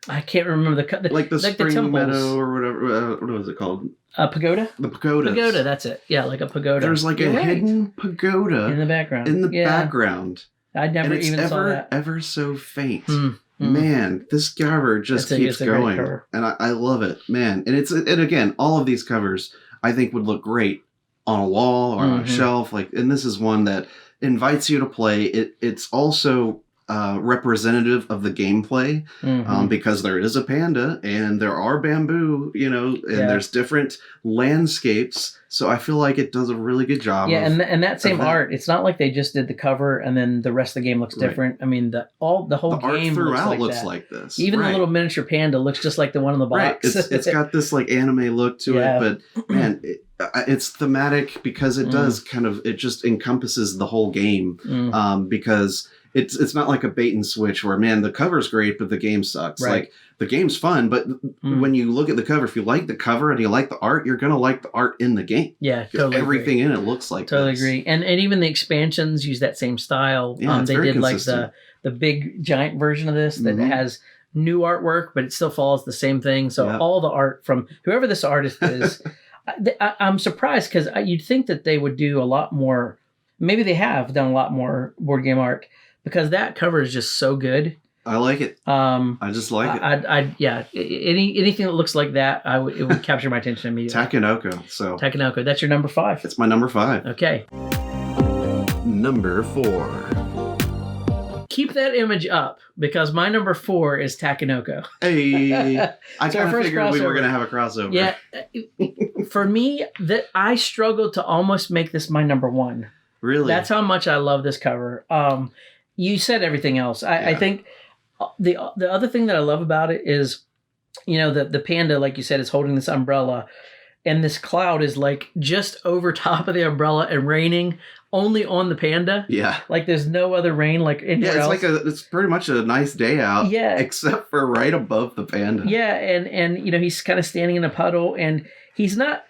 I can't remember the like the spring meadow or whatever. What was it called? A pagoda? The pagoda. Pagoda, that's it. Yeah, like a pagoda. There's like a hidden pagoda in the background. background. I never and it's even saw that. ever so faint. Mm. Man, this cover just keeps going, and I love it, man. And again, all of these covers I think would look great on a wall or on a shelf. And this is one that invites you to play. It's also representative of the gameplay because there is a panda and there are bamboo, and there's different landscapes. So I feel like it does a really good job. Yeah, and that same art, it's not like they just did the cover and then the rest of the game looks different. I mean, the whole game looks like this. Even the little miniature panda looks just like the one in the box. Right. It's got this like anime look to it, but man, it's thematic because it does it just encompasses the whole game because it's not like a bait and switch where, man, the cover's great, but the game sucks. Right. Like, the game's fun, but when you look at the cover, if you like the cover and you like the art, you're going to like the art in the game. Yeah, totally. Everything in it looks like totally agree. And even the expansions use that same style. Yeah, they did consistent. Like the big giant version of this that has new artwork, but it still follows the same thing. So all the art from whoever this artist is, I'm surprised because you'd think that they would do a lot more. Maybe they have done a lot more board game art because that cover is just so good. I like it. I just like it. Anything that looks like that, it would capture my attention immediately. Takenoko. That's your number 5. It's my number 5. Okay. Number 4. Keep that image up because my number 4 is Takenoko. Hey, I kind of figured we were going to have a crossover. Yeah, for me, I struggled to almost make this my number 1. Really? That's how much I love this cover. You said everything else. I think the other thing that I love about it is, the panda, like you said, is holding this umbrella, and this cloud is like just over top of the umbrella and raining only on the panda. Yeah. Like there's no other rain like anywhere else. It's pretty much a nice day out. Yeah. Except for right above the panda. Yeah, and he's kind of standing in a puddle and he's not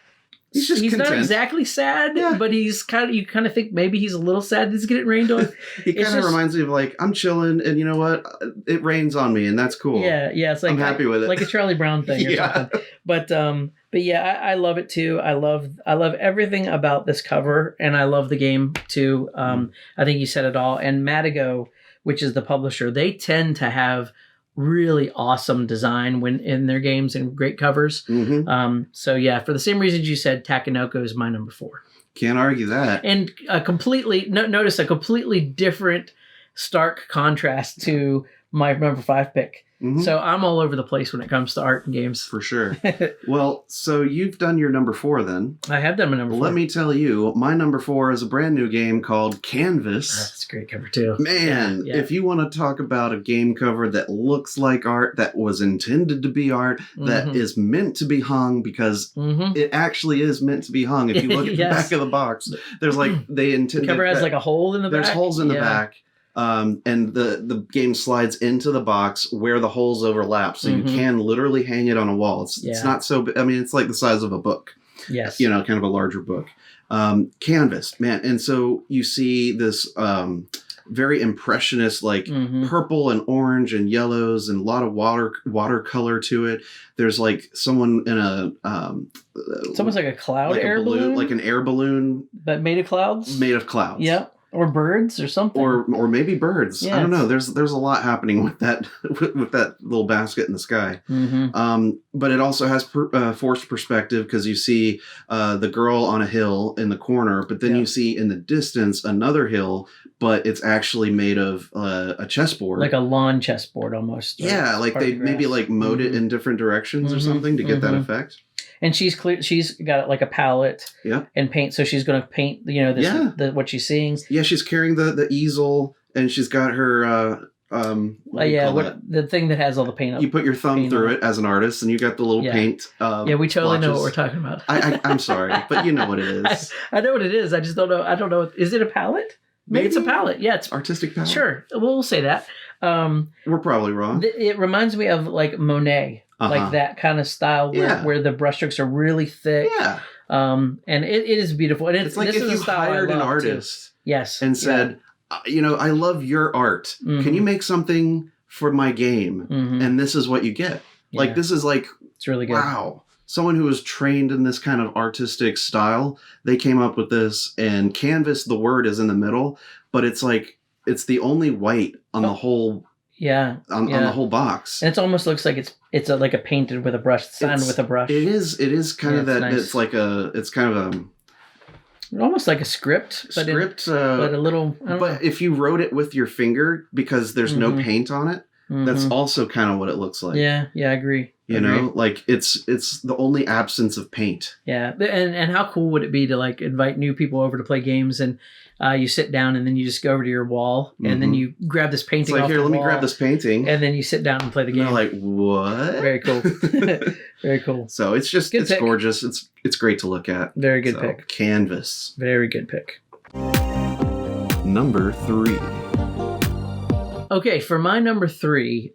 not exactly sad, but he's you kind of think maybe he's a little sad he's getting rained on. He kind of reminds me of like, I'm chilling and you know what? It rains on me and that's cool. Yeah, it's like I'm happy with it. Like a Charlie Brown thing or something. But yeah, I love it too. I love everything about this cover and I love the game too. I think you said it all. And Madigo, which is the publisher, they tend to have really awesome design when in their games and great covers. So yeah, for the same reasons you said, Takenoko is my number 4. Can't argue that. And notice a completely different, stark contrast to my number 5 pick. So I'm all over the place when it comes to art and games. For sure. Well, so you've done your number 4 then. I have done my number 4. Let me tell you, my number 4 is a brand new game called Canvas. That's a great cover too. Man, if you want to talk about a game cover that looks like art, that was intended to be art, that is meant to be hung because it actually is meant to be hung. If you look at the back of the box, there's like they intended. The cover has like a hole in the back. There's holes in the back. And the game slides into the box where the holes overlap, so you can literally hang it on a wall. It's not so. I mean, it's like the size of a book. Yes, kind of a larger book. Canvas, man, and so you see this very impressionist, like purple and orange and yellows, and a lot of watercolor to it. There's like someone in a it's almost like a cloud like air balloon, like an air balloon, but made of clouds. Yeah. Or birds or something. Or maybe birds. Yeah, I don't know. There's a lot happening with that with that little basket in the sky. But it also has forced perspective because you see the girl on a hill in the corner, but then you see in the distance another hill, but it's actually made of a chessboard. Like a lawn chessboard almost. Yeah, like they maybe like mowed it in different directions or something to get that effect. And she's got like a palette and paint, so she's going to paint, what she's seeing. Yeah, she's carrying the easel, and she's got her the thing that has all the paint up. You put your thumb through it as an artist, and you got the little paint. We totally know what we're talking about. I'm sorry, but you know what it is. I know what it is. I just don't know. I don't know. Is it a palette? Maybe it's a palette. Yeah, it's artistic palette. Sure, we'll say that. We're probably wrong. It reminds me of like Monet. Like that kind of style where the brushstrokes are really thick. Yeah. And it is beautiful. And it's like if you hired an artist and said, I love your art. Can you make something for my game? And this is what you get. Like, this is like, it's really good. Wow. Someone who was trained in this kind of artistic style, they came up with this, and canvas, the word is in the middle, but it's like, it's the only white on the whole. Yeah. On the whole box. And it almost looks like it's like a painted with a brush, signed with a brush. It is kind of that. Nice. It's kind of a. Almost like a script, but a little. But if you wrote it with your finger, because there's no paint on it, that's also kind of what it looks like. Yeah, I agree. You know, like it's the only absence of paint. Yeah, and how cool would it be to like invite new people over to play games, and you sit down and then you just go over to your wall and then you grab this painting. It's like, off here, the let me wall, grab this painting, and then you sit down and play the game. And they're like, what? Very cool. Very cool. So it's just it's gorgeous. It's great to look at. Very good pick. Canvas. Very good pick. Number 3. Okay, for my number 3,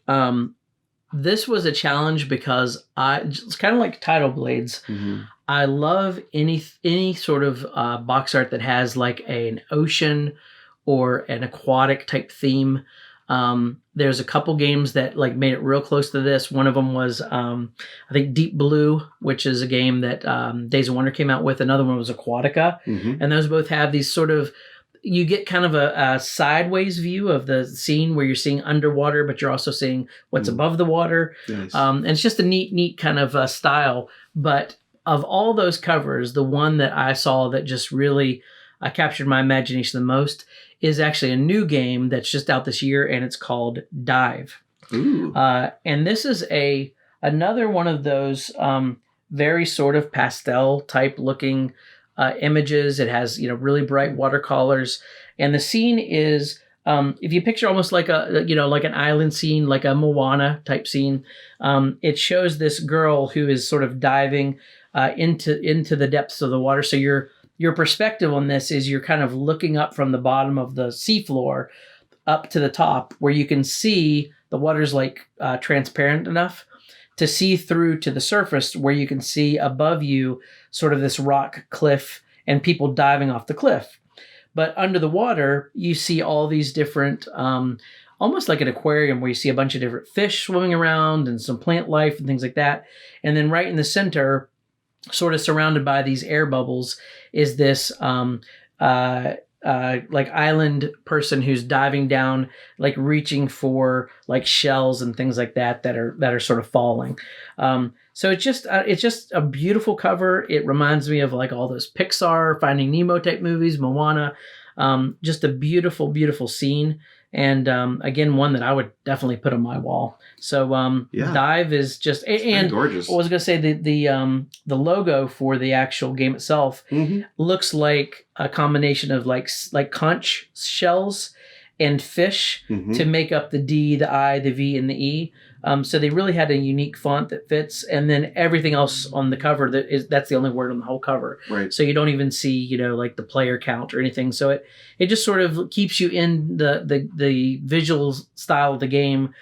this was a challenge because it's kind of like Tidal Blades. Mm-hmm. I love any sort of box art that has like an ocean or an aquatic type theme. There's a couple games that like made it real close to this. One of them was I think Deep Blue, which is a game that Days of Wonder came out with. Another one was Aquatica, and those both have these sort of. You get kind of a sideways view of the scene where you're seeing underwater, but you're also seeing what's above the water. Nice. And it's just a neat kind of style. But of all those covers, the one that I saw that just really captured my imagination the most is actually a new game that's just out this year, and it's called Dive. Ooh. And this is another one of those very sort of pastel type looking images. It has really bright watercolors, and the scene is if you picture almost like like an island scene, like a Moana type scene. It shows this girl who is sort of diving into the depths of the water. So your perspective on this is you're kind of looking up from the bottom of the seafloor up to the top, where you can see the water's like transparent enough to see through to the surface, where you can see above you sort of this rock cliff and people diving off the cliff. But under the water, you see all these different, almost like an aquarium, where you see a bunch of different fish swimming around and some plant life and things like that. And then right in the center, sort of surrounded by these air bubbles, is this like island person who's diving down, like reaching for like shells and things like that are sort of falling. So it's just a beautiful cover. It reminds me of like all those Pixar Finding Nemo type movies, Moana. Just a beautiful, beautiful scene. And again, one that I would definitely put on my wall. So Dive is just and gorgeous. I was gonna say the logo for the actual game itself looks like a combination of like conch shells and fish to make up the D, the I, the V, and the E. So they really had a unique font that fits, and then everything else on the cover that's the only word on the whole cover. Right. So you don't even see like the player count or anything. So it just sort of keeps you in the visual style of the game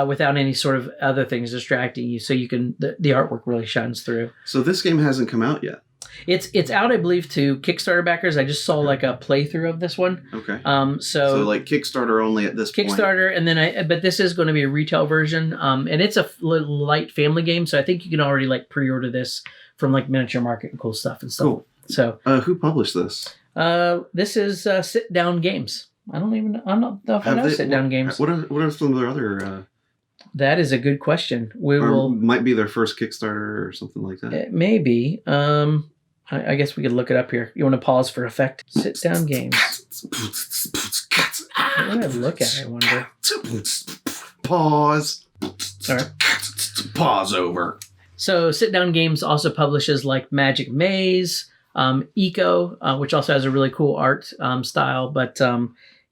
without any sort of other things distracting you. So you can the artwork really shines through. So this game hasn't come out yet. It's out, I believe, to Kickstarter backers. I just saw like a playthrough of this one. Okay. So like Kickstarter only at this point. Kickstarter, and then but this is going to be a retail version. And it's a light family game, so I think you can already like pre-order this from like Miniature Market and cool stuff and stuff. Cool. So who published this? This is Sit Down Games. I don't know if I know Sit Down Games. What are some of their other? That is a good question. Might be their first Kickstarter or something like that. It may be. I guess we could look it up here. You want to pause for effect? Sit Down Games. What do I look at, I wonder? Pause. All right. Pause over. So Sit Down Games also publishes like Magic Maze, Eco, which also has a really cool art style. But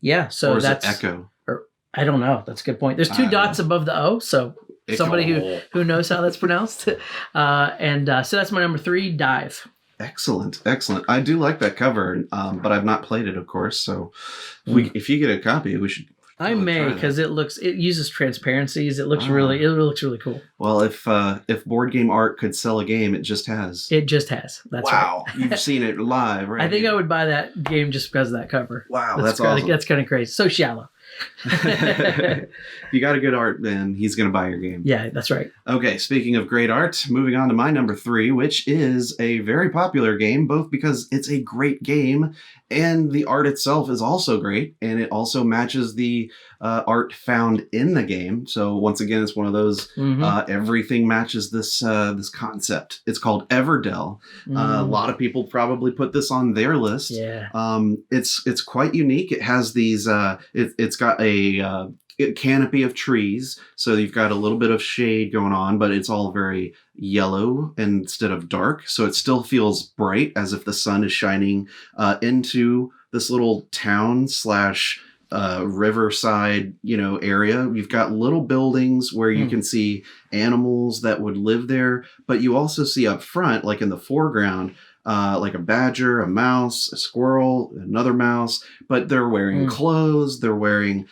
yeah, so or that's Echo. I don't know. That's a good point. There's 2 dots above the O, so somebody who knows how that's pronounced. So that's my number 3, Dive. Excellent. I do like that cover, but I've not played it, of course. So if you get a copy, we should. I may, because it uses transparencies. It looks really cool. Well, if Board Game Art could sell a game, it just has. It just has. That's wow. Right. You've seen it live, right? I think I would buy that game just because of that cover. Wow, that's awesome. That's kind of crazy. So shallow. You got a good art, then he's going to buy your game. Yeah, that's right. Okay, speaking of great art, moving on to my number 3, which is a very popular game, both because it's a great game and the art itself is also great, and it also matches the art found in the game. So once again, it's one of those everything matches this this concept. It's called Everdell. A lot of people probably put this on their list. Yeah. It's quite unique. It has these. It's got a canopy of trees, so you've got a little bit of shade going on, but it's all very yellow instead of dark, so it still feels bright, as if the sun is shining into this little town slash riverside, area. You've got little buildings where you can see animals that would live there, but you also see up front, like in the foreground, like a badger, a mouse, a squirrel, another mouse, but they're wearing clothes. They're wearing,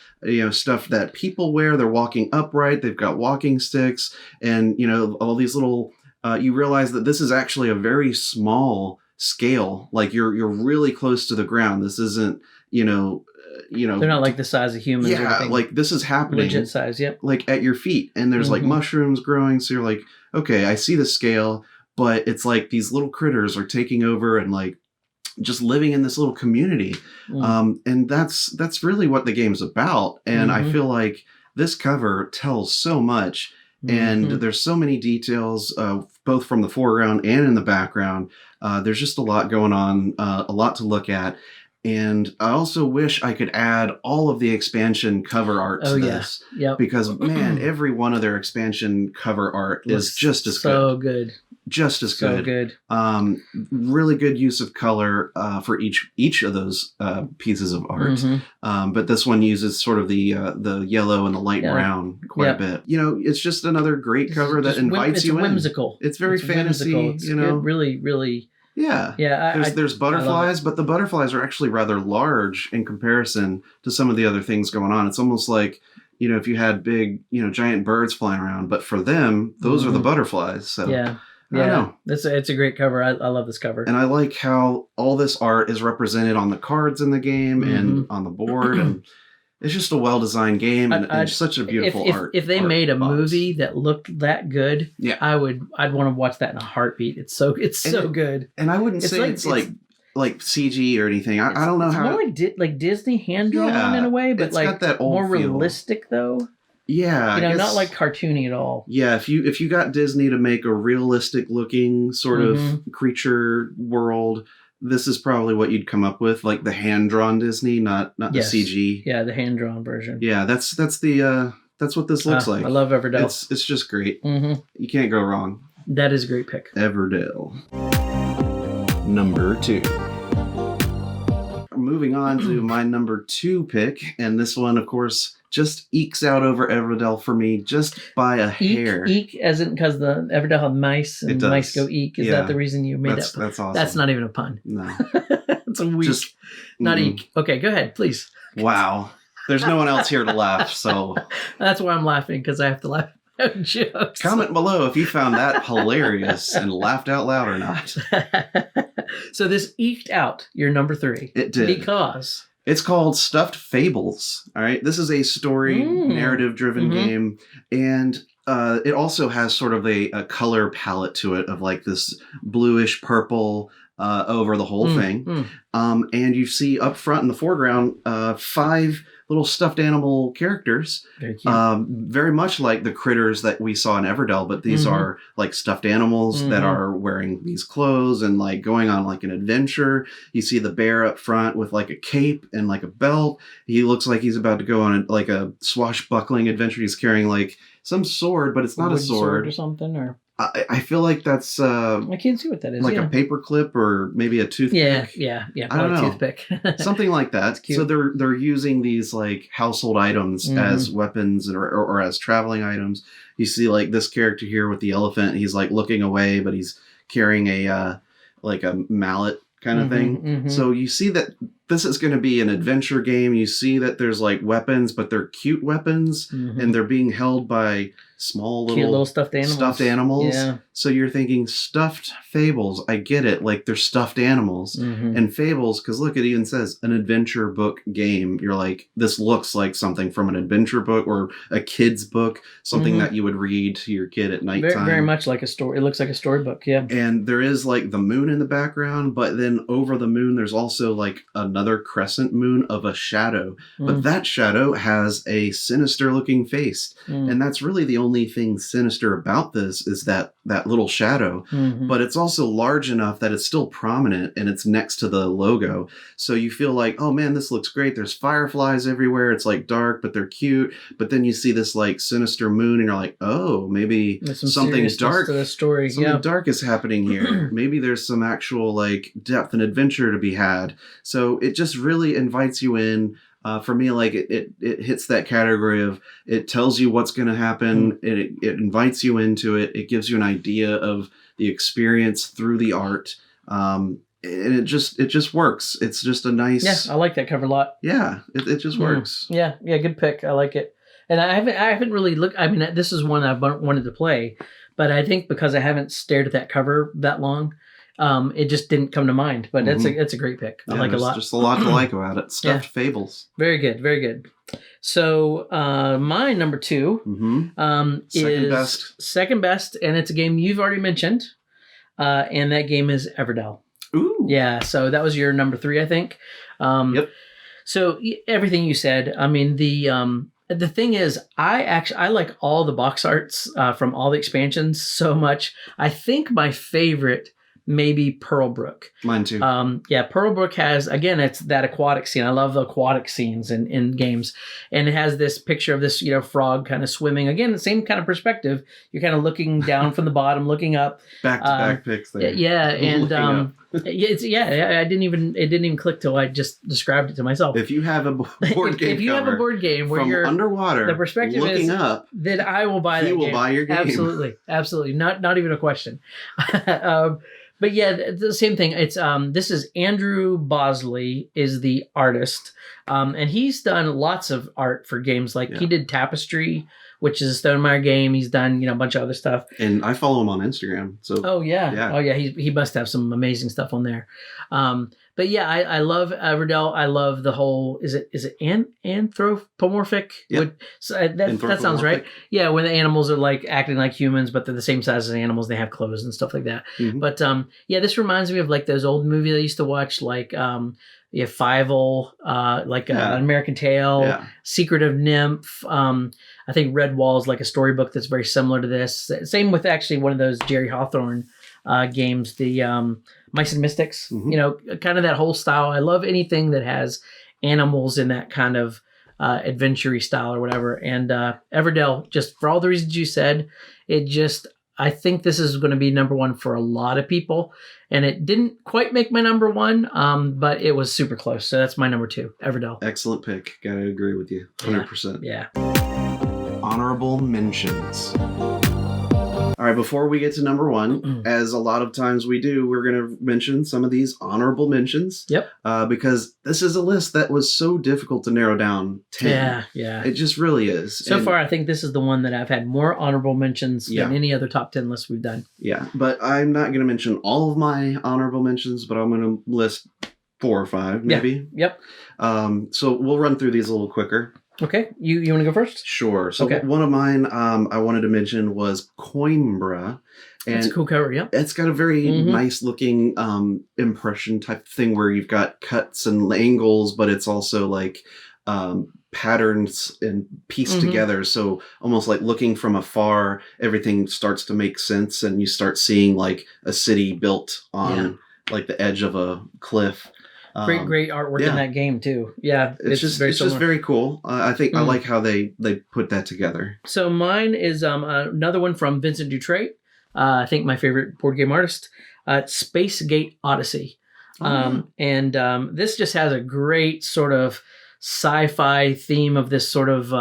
stuff that people wear. They're walking upright. They've got walking sticks, and, all these little, you realize that this is actually a very small scale. Like you're really close to the ground. This isn't, they're not like the size of humans. Yeah, or anything. like this is happening. Legit size, yep. Like at your feet, and there's like mushrooms growing. So you're like, okay, I see the scale. But it's like these little critters are taking over and like just living in this little community. And that's really what the game's about. And I feel like this cover tells so much. And there's so many details, both from the foreground and in the background. There's just a lot going on, a lot to look at. And I also wish I could add all of the expansion cover art to this. Yep. Because, man, every one of their expansion cover art is just as good. So good. Just as good. So good. Really good use of color for each of those pieces of art. But this one uses sort of the yellow and the light brown quite a bit. It's just another great cover that invites you in. It's whimsical. It's very fantasy. It's good, really, really. Yeah. Yeah. There's butterflies, but the butterflies are actually rather large in comparison to some of the other things going on. It's almost like, if you had big, giant birds flying around, but for them, those are the butterflies. So yeah. I don't know. It's a great cover. I love this cover. And I like how all this art is represented on the cards in the game and on the board. And it's just a well-designed game and such a beautiful art. If they made a movie that looked that good, yeah, I'd want to watch that in a heartbeat. It's so good. And I wouldn't say it's like CG or anything. I don't know how. It's more like Disney hand drawn in a way, but it's got that old more feel. Realistic though. Yeah, not like cartoony at all. Yeah, if you got Disney to make a realistic looking sort of creature world, this is probably what you'd come up with, like the hand drawn Disney, not the CG. Yeah, the hand drawn version. Yeah, that's what this looks like. I love Everdell. It's just great. You can't go wrong. That is a great pick. Everdell. Number 2. Moving on to my number 2 pick, and this one, of course, just ekes out over Everdell for me just by a hair. Eek, as in because the Everdell have mice and mice go eek. Is that the reason you made that? That's awesome. That's not even a pun. No. It's a weak. Not eek. Okay, go ahead, please. Wow. There's no one else here to laugh, so. That's why I'm laughing, because I have to laugh at jokes. Comment below if you found that hilarious and laughed out loud or not. So this eked out your number 3. It did. Because... It's called Stuffed Fables. All right. This is a story narrative-driven game. And it also has sort of a color palette to it of like this bluish purple over the whole thing. And you see up front in the foreground 5 little stuffed animal characters. Very cute. Very much like the critters that we saw in Everdell, but these are like stuffed animals that are wearing these clothes and like going on like an adventure. You see the bear up front with like a cape and like a belt. He looks like he's about to go on like a swashbuckling adventure. He's carrying like some sword, but it's not a sword or something, or I feel like that's I can't see what that is. Like a paper clip or maybe a toothpick. Yeah. I don't know. Toothpick. Something like that. So they're using these like household items as weapons or as traveling items. You see like this character here with the elephant. He's like looking away, but he's carrying a like a mallet kind of thing. So you see that this is going to be an adventure game. You see that there's like weapons, but they're cute weapons, and they're being held by small cute little stuffed animals. Yeah. So you're thinking stuffed fables. I get it. Like they're stuffed animals and fables. Cause look, it even says an adventure book game. You're like, this looks like something from an adventure book or a kid's book, something that you would read to your kid at nighttime. Very, very much like a story. It looks like a storybook. Yeah. And there is like the moon in the background, but then over the moon, there's also like another crescent moon of a shadow. But that shadow has a sinister looking face. And that's really the only thing sinister about this is that little shadow, but it's also large enough that it's still prominent and it's next to the logo. So you feel like, oh man, this looks great. There's fireflies everywhere. It's like dark, but they're cute. But then you see this like sinister moon and you're like, oh, maybe something dark to the story. Something dark is happening here. Maybe there's some actual like depth and adventure to be had. So it just really invites you in. For me, like it hits that category of it tells you what's going to happen. It invites you into it. It gives you an idea of the experience through the art. And it just works. It's just a nice. Yeah, I like that cover a lot. Yeah, it just works. Yeah, good pick. I like it. And I haven't really looked. I mean, this is one I've wanted to play, but I think because I haven't stared at that cover that long. It just didn't come to mind, but it's a great pick. I like it a lot. Just a lot to like about it. Stuffed fables. Very good, very good. So my number 2 is second best, and it's a game you've already mentioned, and that game is Everdell. Ooh, yeah. So that was your number 3, I think. Yep. So everything you said. I mean the thing is, I like all the box arts from all the expansions so much. I think my favorite. Maybe Pearlbrook. Mine too. Pearlbrook has, again, it's that aquatic scene. I love the aquatic scenes in games. And it has this picture of this, frog kind of swimming. Again, the same kind of perspective. You're kind of looking down from the bottom, looking up. Back-to-back picks there. Yeah, and it didn't even click till I just described it to myself. If you have a board game, have a board game where you're underwater, the perspective looking is up, then I will buy that game. He will buy your game. Absolutely, not even a question. But yeah, the same thing. It's this is Andrew Bosley is the artist, and he's done lots of art for games. Like he did Tapestry, which is a Stonemaier game. He's done a bunch of other stuff. And I follow him on Instagram. So oh yeah. He must have some amazing stuff on there. But yeah, I love Everdell. I love the whole. Is it anthropomorphic? Yep. That sounds right. Yeah, when the animals are like acting like humans, but they're the same size as animals. They have clothes and stuff like that. But this reminds me of like those old movies I used to watch, like Fievel, An American Tale, Secret of Nymph. I think Redwall is like a storybook that's very similar to this. Same with actually one of those Jerry Hawthorne games, the Mice and Mystics, kind of that whole style. I love anything that has animals in that kind of adventure-y style or whatever. And Everdell, just for all the reasons you said, I think this is going to be number 1 for a lot of people. And it didn't quite make my number 1, but it was super close. So that's my number 2, Everdell. Excellent pick. Gotta agree with you. 100%. Yeah. Honorable mentions. All right, before we get to number 1, as a lot of times we do, we're going to mention some of these honorable mentions. Yep. Because this is a list that was so difficult to narrow down 10. Yeah. It just really is. So far, I think this is the one that I've had more honorable mentions than any other top 10 list we've done. Yeah, but I'm not going to mention all of my honorable mentions, but I'm going to list 4 or 5, maybe. Yeah. Yep. So we'll run through these a little quicker. Okay, you want to go first? Sure. So one of mine I wanted to mention was Coimbra. And it's a cool cover, yeah. It's got a very nice looking impression type thing where you've got cuts and angles, but it's also like patterns and pieced together. So almost like looking from afar, everything starts to make sense and you start seeing like a city built on like the edge of a cliff. Great artwork in that game too. Yeah, it's just very cool. I think I like how they put that together. So mine is another one from Vincent Dutrait. I think my favorite board game artist. Space Gate Odyssey, and this just has a great sort of sci-fi theme of this sort of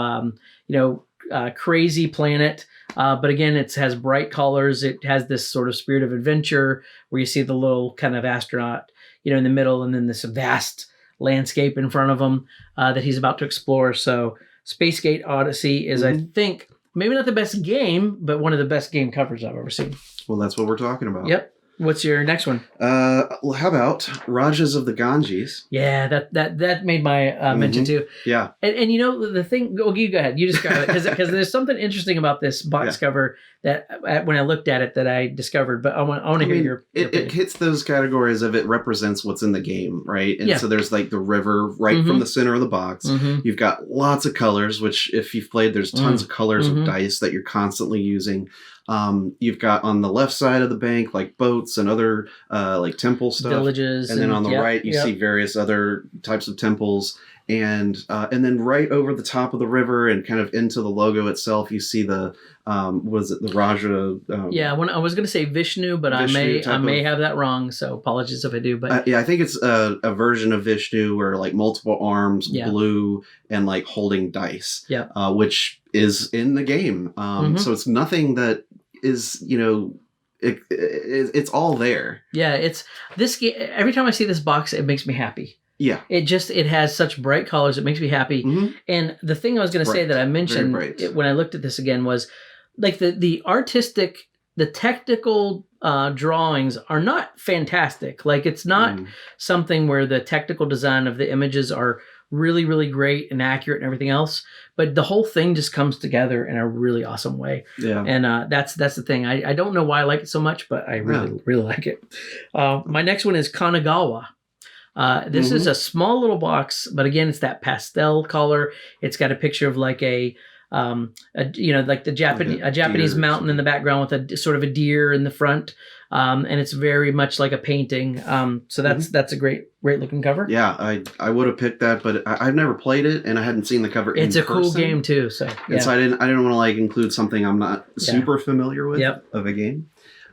crazy planet. But again, it has bright colors. It has this sort of spirit of adventure where you see the little kind of astronaut in the middle, and then this vast landscape in front of him that he's about to explore. So Space Gate Odyssey is, I think, maybe not the best game, but one of the best game covers I've ever seen. Well, that's what we're talking about. Yep. What's your next one? Well, how about Rajas of the Ganges? Yeah, that made my mention too. Yeah. And you know, the thing, you go ahead, you describe it, because there's something interesting about this box cover that when I looked at it that I discovered, but I want to hear your it hits those categories of it represents what's in the game, right? And so there's like the river right from the center of the box. You've got lots of colors, which if you've played, there's tons of colors of dice that you're constantly using. You've got on the left side of the bank like boats and other like temple stuff, villages, and then on the right you see various other types of temples, and then right over the top of the river and kind of into the logo itself, you see the was it the Raja? When I was going to say Vishnu, but I may have that wrong, so apologies if I do. But I think it's a version of Vishnu where like multiple arms, blue, and like holding dice, which is in the game. So it's nothing that is, you know, it's all there. Yeah, it's this game. Every time I see this box, it makes me happy. Yeah, it has such bright colors. It makes me happy. And the thing I was going to say that I mentioned when I looked at this again was like the artistic, the technical drawings are not fantastic. Like it's not something where the technical design of the images are really, really great and accurate and everything else, but the whole thing just comes together in a really awesome way. Yeah, and that's the thing. I don't know why I like it so much, but I really like it. My next one is Kanagawa. This is a small little box, but again, it's that pastel color. It's got a picture of like a like the Japanese mountain in the background with a sort of a deer in the front. And it's very much like a painting. So that's a great looking cover. Yeah, I would have picked that, but I've never played it and I hadn't seen the cover in person. It's a cool game too. So and so I didn't want to like include something I'm not super familiar with of a game.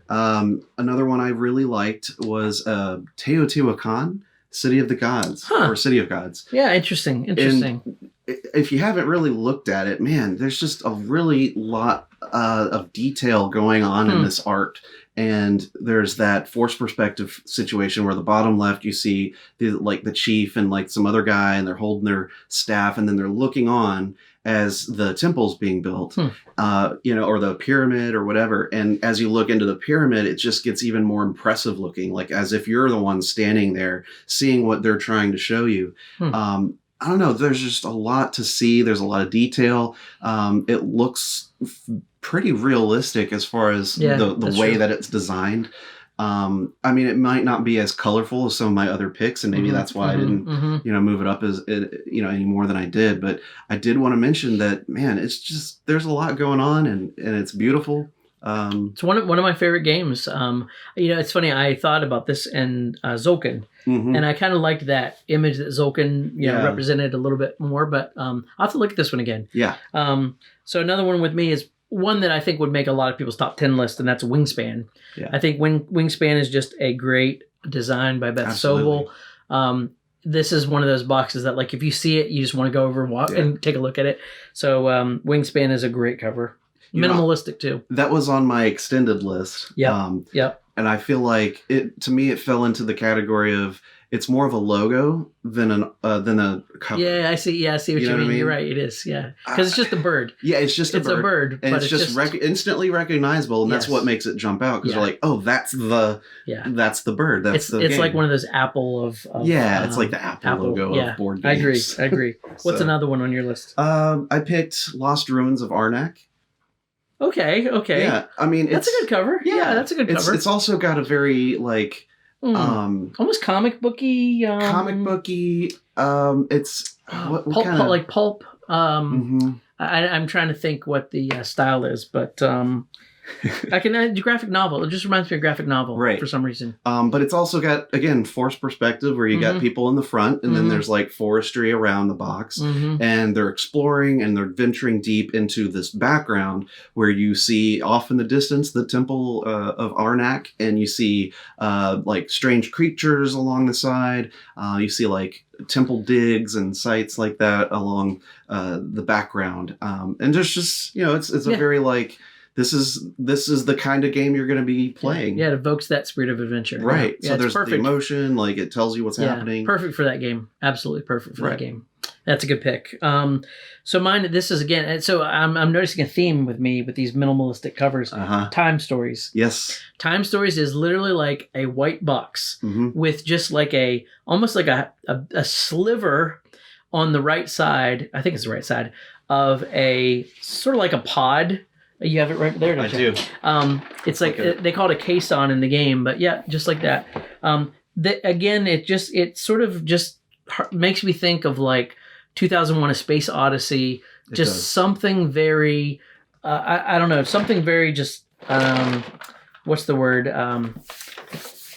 Another one I really liked was Teotihuacan, City of the Gods or City of Gods. Yeah, interesting. And if you haven't really looked at it, man, there's just a really lot of detail going on in this art. And there's that forced perspective situation where the bottom left, you see the chief and like some other guy, and they're holding their staff, and then they're looking on as the temple's being built, or the pyramid or whatever. And as you look into the pyramid, it just gets even more impressive looking, like as if you're the one standing there seeing what they're trying to show you. I don't know. There's just a lot to see. There's a lot of detail. It looks pretty realistic as far as the way that it's designed. I mean, it might not be as colorful as some of my other picks, and maybe that's why I didn't, move it up as any more than I did. But I did want to mention that, man, it's just there's a lot going on, and it's beautiful. It's one of my favorite games. It's funny. I thought about this in Tzolk'in, and I kind of liked that image that Tzolk'in represented a little bit more. But I'll have to look at this one again. Yeah. So another one with me is one that I think would make a lot of people's top 10 list, and that's Wingspan. Yeah. I think Wingspan is just a great design by Beth Sobel. This is one of those boxes that, like, if you see it, you just want to go over and walk and take a look at it. So Wingspan is a great cover. Minimalistic too. That was on my extended list. Yeah. And I feel like it fell into the category of it's more of a logo than a cover. Yeah, I see. Yeah, I see what you mean. I mean. You're right. It is. Yeah, because it's just a bird. Yeah, it's just a bird, and it's just instantly recognizable, and that's what makes it jump out because you're like, oh, that's the bird. That's the. It's game. Like one of those Apple of it's like the Apple logo of board games. I agree. What's another one on your list? I picked Lost Ruins of Arnak. Okay. Yeah, I mean, that's a good cover. Yeah, that's a good cover. It's also got a very like almost comic booky. It's what pulp, kind of like pulp. I'm trying to think what the style is, but I can graphic novel. It just reminds me of graphic novel, right? For some reason. But it's also got again forced perspective where you got people in the front, and then there's like forestry around the box, and they're exploring and they're venturing deep into this background where you see off in the distance the temple of Arnak, and you see like strange creatures along the side. You see like temple digs and sites like that along the background, and there's just it's a very like this is the kind of game you're going to be playing. Yeah, it evokes that spirit of adventure. Right. Yeah, So it's there's perfect. the emotion, like it tells you what's happening. Perfect for that game. Absolutely perfect for Right. that game. That's a good pick. So mine, this is again, so I'm noticing a theme with me with these minimalistic covers. Time stories. Yes. Time stories is literally like a white box with just like almost like a sliver on the right side. I think it's the right side of a sort of like a pod. You have it right there. I do. It's like they call it a caisson in the game, but yeah, just like that. Again, it sort of just makes me think of like 2001: A Space Odyssey. Something very, I don't know, something very just what's the word?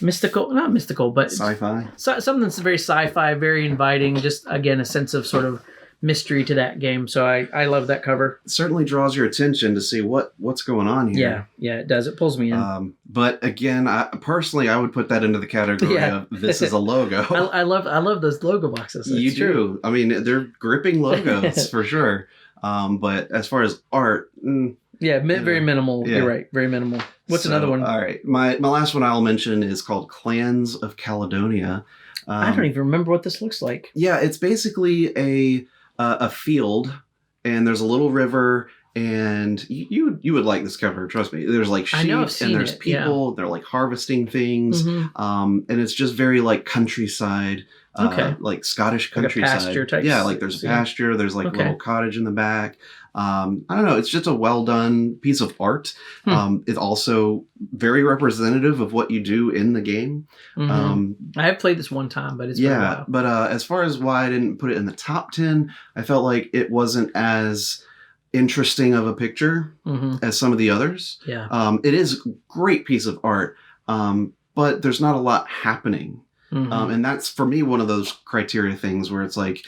Mystical, not mystical, but sci-fi. Something that's very sci-fi, very inviting. Just again, a sense of sort of mystery to that game. So I love that cover. It certainly draws your attention to see what's going on here. Yeah, it does. It pulls me in. But again, I would put that into the category of this is a logo. I love those logo boxes. You do. I mean, they're gripping logos for sure. But as far as art, very minimal. Yeah. You're right. Very minimal. What's another one? All right, my last one I'll mention is called Clans of Caledonia. I don't even remember what this looks like. Yeah, it's basically a field, and there's a little river, and you would like this cover, trust me. There's like sheep, and there's people. They're like harvesting things, and it's just very like countryside. Like Scottish countryside. Like a pasture type. Yeah, like there's a pasture. There's like a little cottage in the back. I don't know. It's just a well done piece of art. It's also very representative of what you do in the game. I have played this one time, but it's been a while. But as far as why I didn't put it in the top 10, I felt like it wasn't as interesting of a picture as some of the others. Yeah. It is a great piece of art, but there's not a lot happening. And that's, for me, one of those criteria things where it's like,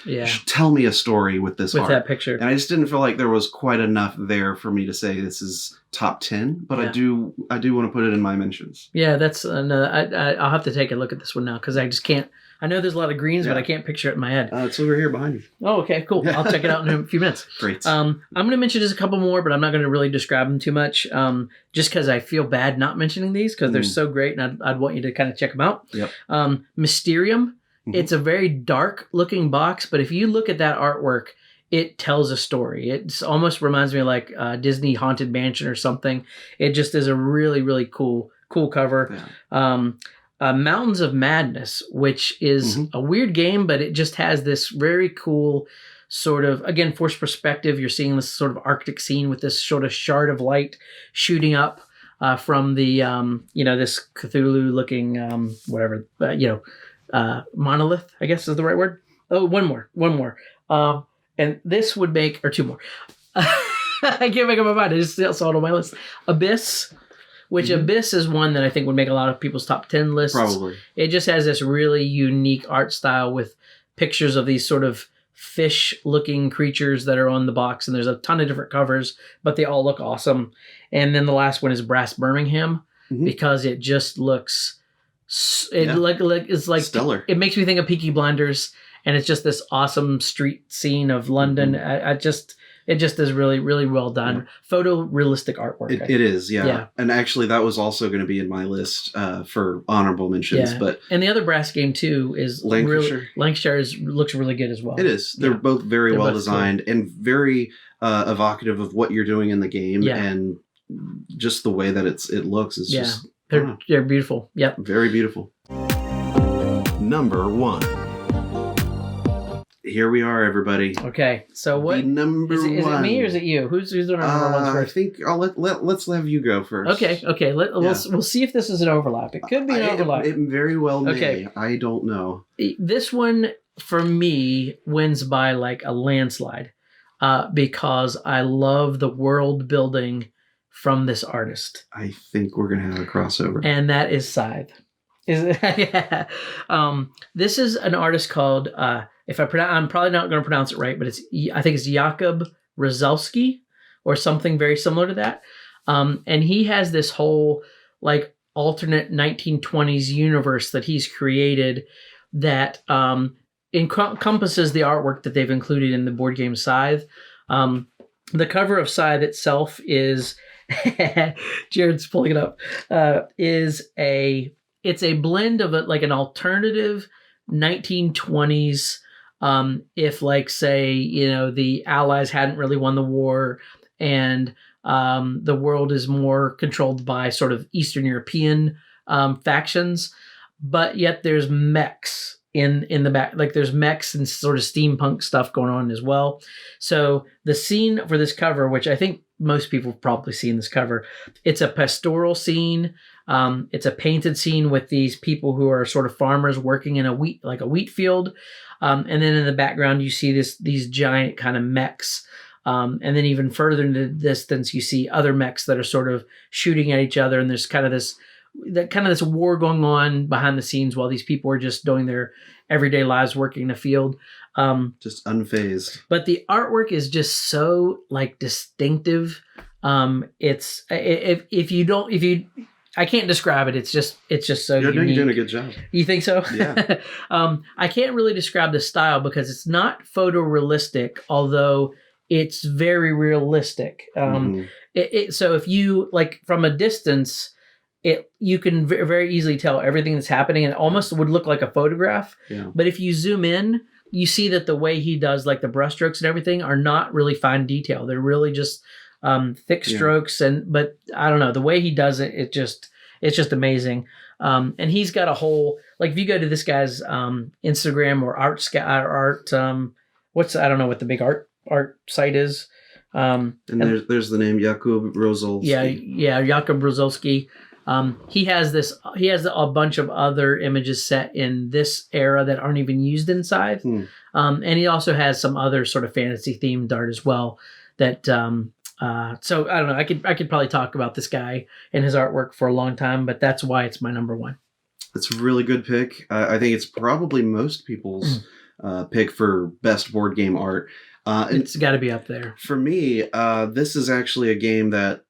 tell me a story with this art. With that picture. And I just didn't feel like there was quite enough there for me to say this is top 10, but I do want to put it in my mentions. Yeah, that's another, I'll have to take a look at this one now because I just can't. I know there's a lot of greens, but I can't picture it in my head. It's over here behind you. Oh, okay, cool. I'll check it out in a few minutes. Great. I'm going to mention just a couple more, but I'm not going to really describe them too much, just because I feel bad not mentioning these because they're so great, and I'd want you to kind of check them out. Yep. Mysterium. It's a very dark looking box, but if you look at that artwork, it tells a story. It almost reminds me of like Disney Haunted Mansion or something. It just is a really, really cool cover. Yeah. Mountains of Madness, which is a weird game, but it just has this very cool sort of, again, forced perspective. You're seeing this sort of Arctic scene with this sort of shard of light shooting up from the, this Cthulhu-looking, monolith, I guess is the right word. Oh, one more. And this would make, or two more. I can't make up my mind. I just saw it on my list. Abyss. Which Abyss is one that I think would make a lot of people's top 10 lists. Probably. It just has this really unique art style with pictures of these sort of fish-looking creatures that are on the box, and there's a ton of different covers, but they all look awesome. And then the last one is Brass Birmingham, because it just looks it's like stellar. It makes me think of Peaky Blinders, and it's just this awesome street scene of London. It just is really, really well done. Photorealistic artwork. It is, yeah. And actually, that was also going to be in my list for honorable mentions. Yeah. And the other brass game, too, is Lancashire. Lancashire looks really good as well. It is. They're both very well designed and very evocative of what you're doing in the game. Yeah. And just the way that it looks is just... They're beautiful. Yep. Very beautiful. Number 1. Here we are, everybody. Okay, so what? Number is it 1. Is it me or is it you? Who's doing our number ones first? I think let's have you go first. Okay. We'll see if this is an overlap. It could be an overlap. It very well may. Okay. I don't know. This one for me wins by like a landslide, because I love the world building from this artist. I think we're gonna have a crossover, and that is Scythe. Yeah. This is an artist called. I'm probably not going to pronounce it right, but I think it's Jakub Rzelski or something very similar to that. And he has this whole like alternate 1920s universe that he's created that encompasses the artwork that they've included in the board game Scythe. The cover of Scythe itself is Jared's pulling it up. It's a blend of like an alternative 1920s. If like say the Allies hadn't really won the war, and the world is more controlled by sort of Eastern European factions, but yet there's mechs in the back. Like there's mechs and sort of steampunk stuff going on as well. So the scene for this cover, which I think most people have probably seen this cover, it's a pastoral scene. It's a painted scene with these people who are sort of farmers working in a wheat field. And then in the background, you see these giant kind of mechs. And then even further into the distance, you see other mechs that are sort of shooting at each other. And there's kind of this war going on behind the scenes while these people are just doing their everyday lives working in a field. Just unfazed. But the artwork is just so like distinctive. It's if you I can't describe it. It's just so unique. You're doing a good job. You think so? Yeah. I can't really describe the style because it's not photorealistic, although it's very realistic. So if you like from a distance, you can very easily tell everything that's happening, and it almost would look like a photograph. Yeah. But if you zoom in, you see that the way he does like the brushstrokes and everything are not really fine detail. They're really just thick strokes. But I don't know, the way he does it, it's just amazing. And he's got a whole, like if you go to this guy's Instagram or art, I don't know what the big art site is. And there's the name Jakub Rosolski. Yeah, Jakub Rosolski. He has a bunch of other images set in this era that aren't even used inside. And he also has some other sort of fantasy themed art as well that, so I don't know, I could probably talk about this guy and his artwork for a long time, but that's why it's my number one. It's a really good pick. I think it's probably most people's pick for best board game art. It's got to be up there. For me, this is actually a game that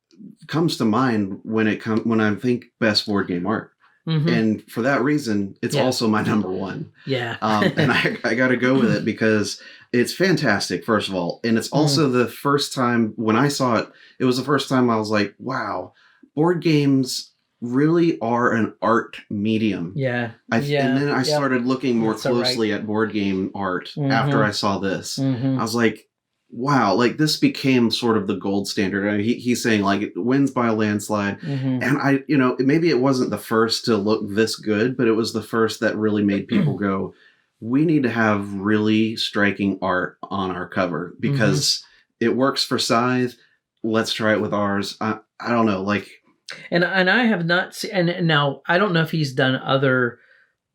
comes to mind when I think best board game art. Mm-hmm. And for that reason, it's also my number one. Yeah. And I got to go with it because it's fantastic, first of all. And it's also the first time when I saw it, it was the first time I was like, wow, board games really are an art medium. Yeah. And then I started looking more closely at board game art after I saw this. I was like, wow, like this became sort of the gold standard. I mean, he's saying like it wins by a landslide. And maybe it wasn't the first to look this good, but it was the first that really made people go, we need to have really striking art on our cover because it works for Scythe. Let's try it with ours. I don't know, like. And I have not seen, and now I don't know if he's done other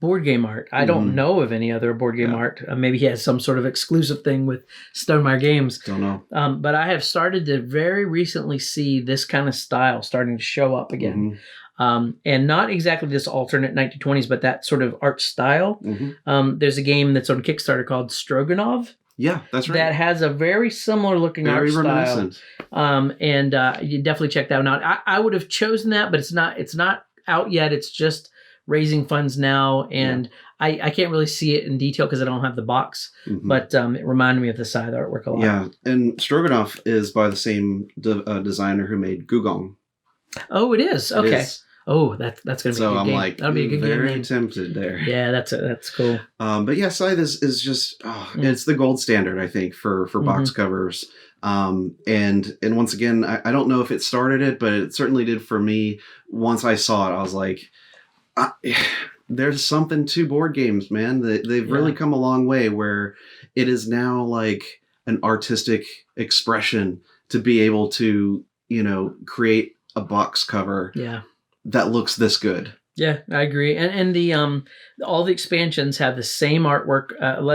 board game art. I don't know of any other board game art. Maybe he has some sort of exclusive thing with Stonemaier Games. Don't know. But I have started to very recently see this kind of style starting to show up again. And not exactly this alternate 1920s, but that sort of art style. There's a game that's on Kickstarter called Stroganoff. Yeah, that's right. That has a very similar looking art style. And you definitely check that one out. I would have chosen that, but it's not out yet. It's just raising funds now, and I can't really see it in detail because I don't have the box. But it reminded me of the Scythe artwork a lot. Yeah, and Stroganoff is by the same designer who made Gugong. Oh, it is. Okay. It is. Oh, that's gonna be a good I'm game. Like, that'll be a good game. Very tempted there. Yeah, that's cool. But yeah, Scythe is just it's the gold standard, I think, for box covers. And once again, I don't know if it started it, but it certainly did for me. Once I saw it, I was like, there's something to board games, man. They've really come a long way where it is now like an artistic expression to be able to, create a box cover that looks this good. Yeah, I agree. And the all the expansions have the same artwork,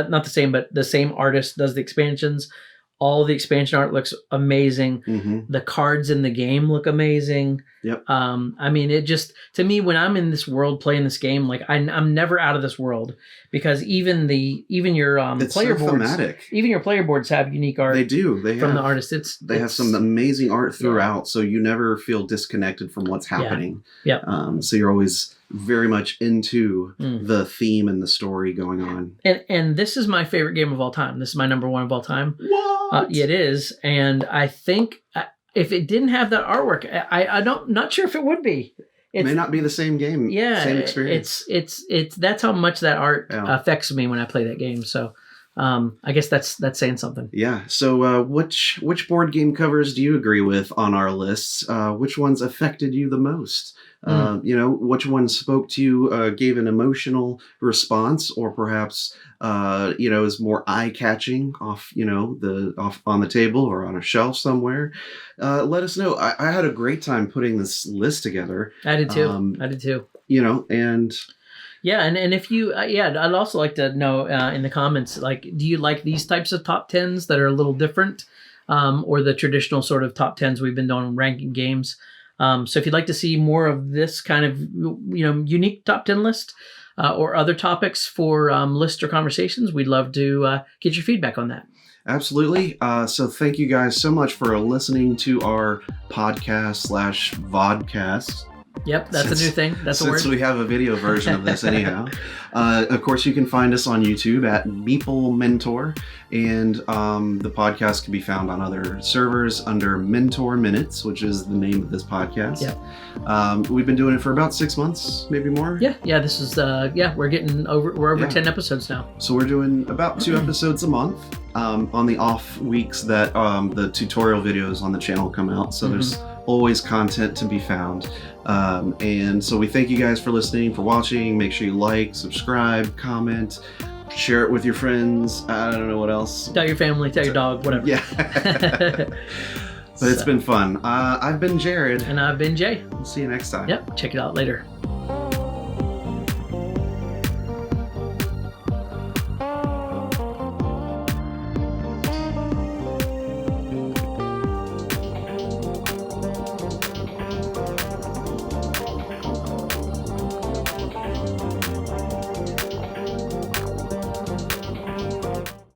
not the same, but the same artist does the expansions. All the expansion art looks amazing. The cards in the game look amazing. Yep. I mean, it just, to me, when I'm in this world playing this game, like I'm never out of this world because even your player boards, even your player boards have unique art. They do. From the artist. They have some amazing art throughout, so you never feel disconnected from what's happening. Yeah. So you're always very much into the theme and the story going on. And this is my favorite game of all time. This is my number one of all time. What? It is, and I think if it didn't have that artwork, I don't not sure if it would be. It may not be the same game. Yeah, same experience. It's that's how much that art affects me when I play that game. So I guess that's saying something. Yeah. So which board game covers do you agree with on our lists? Which ones affected you the most? Which one spoke to you, gave an emotional response, or perhaps is more eye-catching off on the table or on a shelf somewhere. Let us know. I had a great time putting this list together. I did too. I did too. And yeah, and if you I'd also like to know in the comments, like, do you like these types of top 10s that are a little different, or the traditional sort of top 10s we've been doing ranking games? So if you'd like to see more of this kind of unique top 10 list or other topics for lists or conversations, we'd love to get your feedback on that. Absolutely. So thank you guys so much for listening to our podcast/vodcast. Yep, that's a new thing. That's a word. Since we have a video version of this anyhow. Of course, you can find us on YouTube at Meeple Mentor, and the podcast can be found on other servers under Mentor Minutes, which is the name of this podcast. Yep. We've been doing it for about 6 months, maybe more. Yeah. This is we're over 10 episodes now. So we're doing about 2 episodes a month on the off weeks that the tutorial videos on the channel come out. So there's always content to be found. And so we thank you guys for listening, for watching. Make sure you like, subscribe, comment, share it with your friends. I don't know what else. Tell your family, tell your dog, whatever. Yeah. But it's been fun. I've been Jared. And I've been Jay. We'll see you next time. Yep. Check it out later.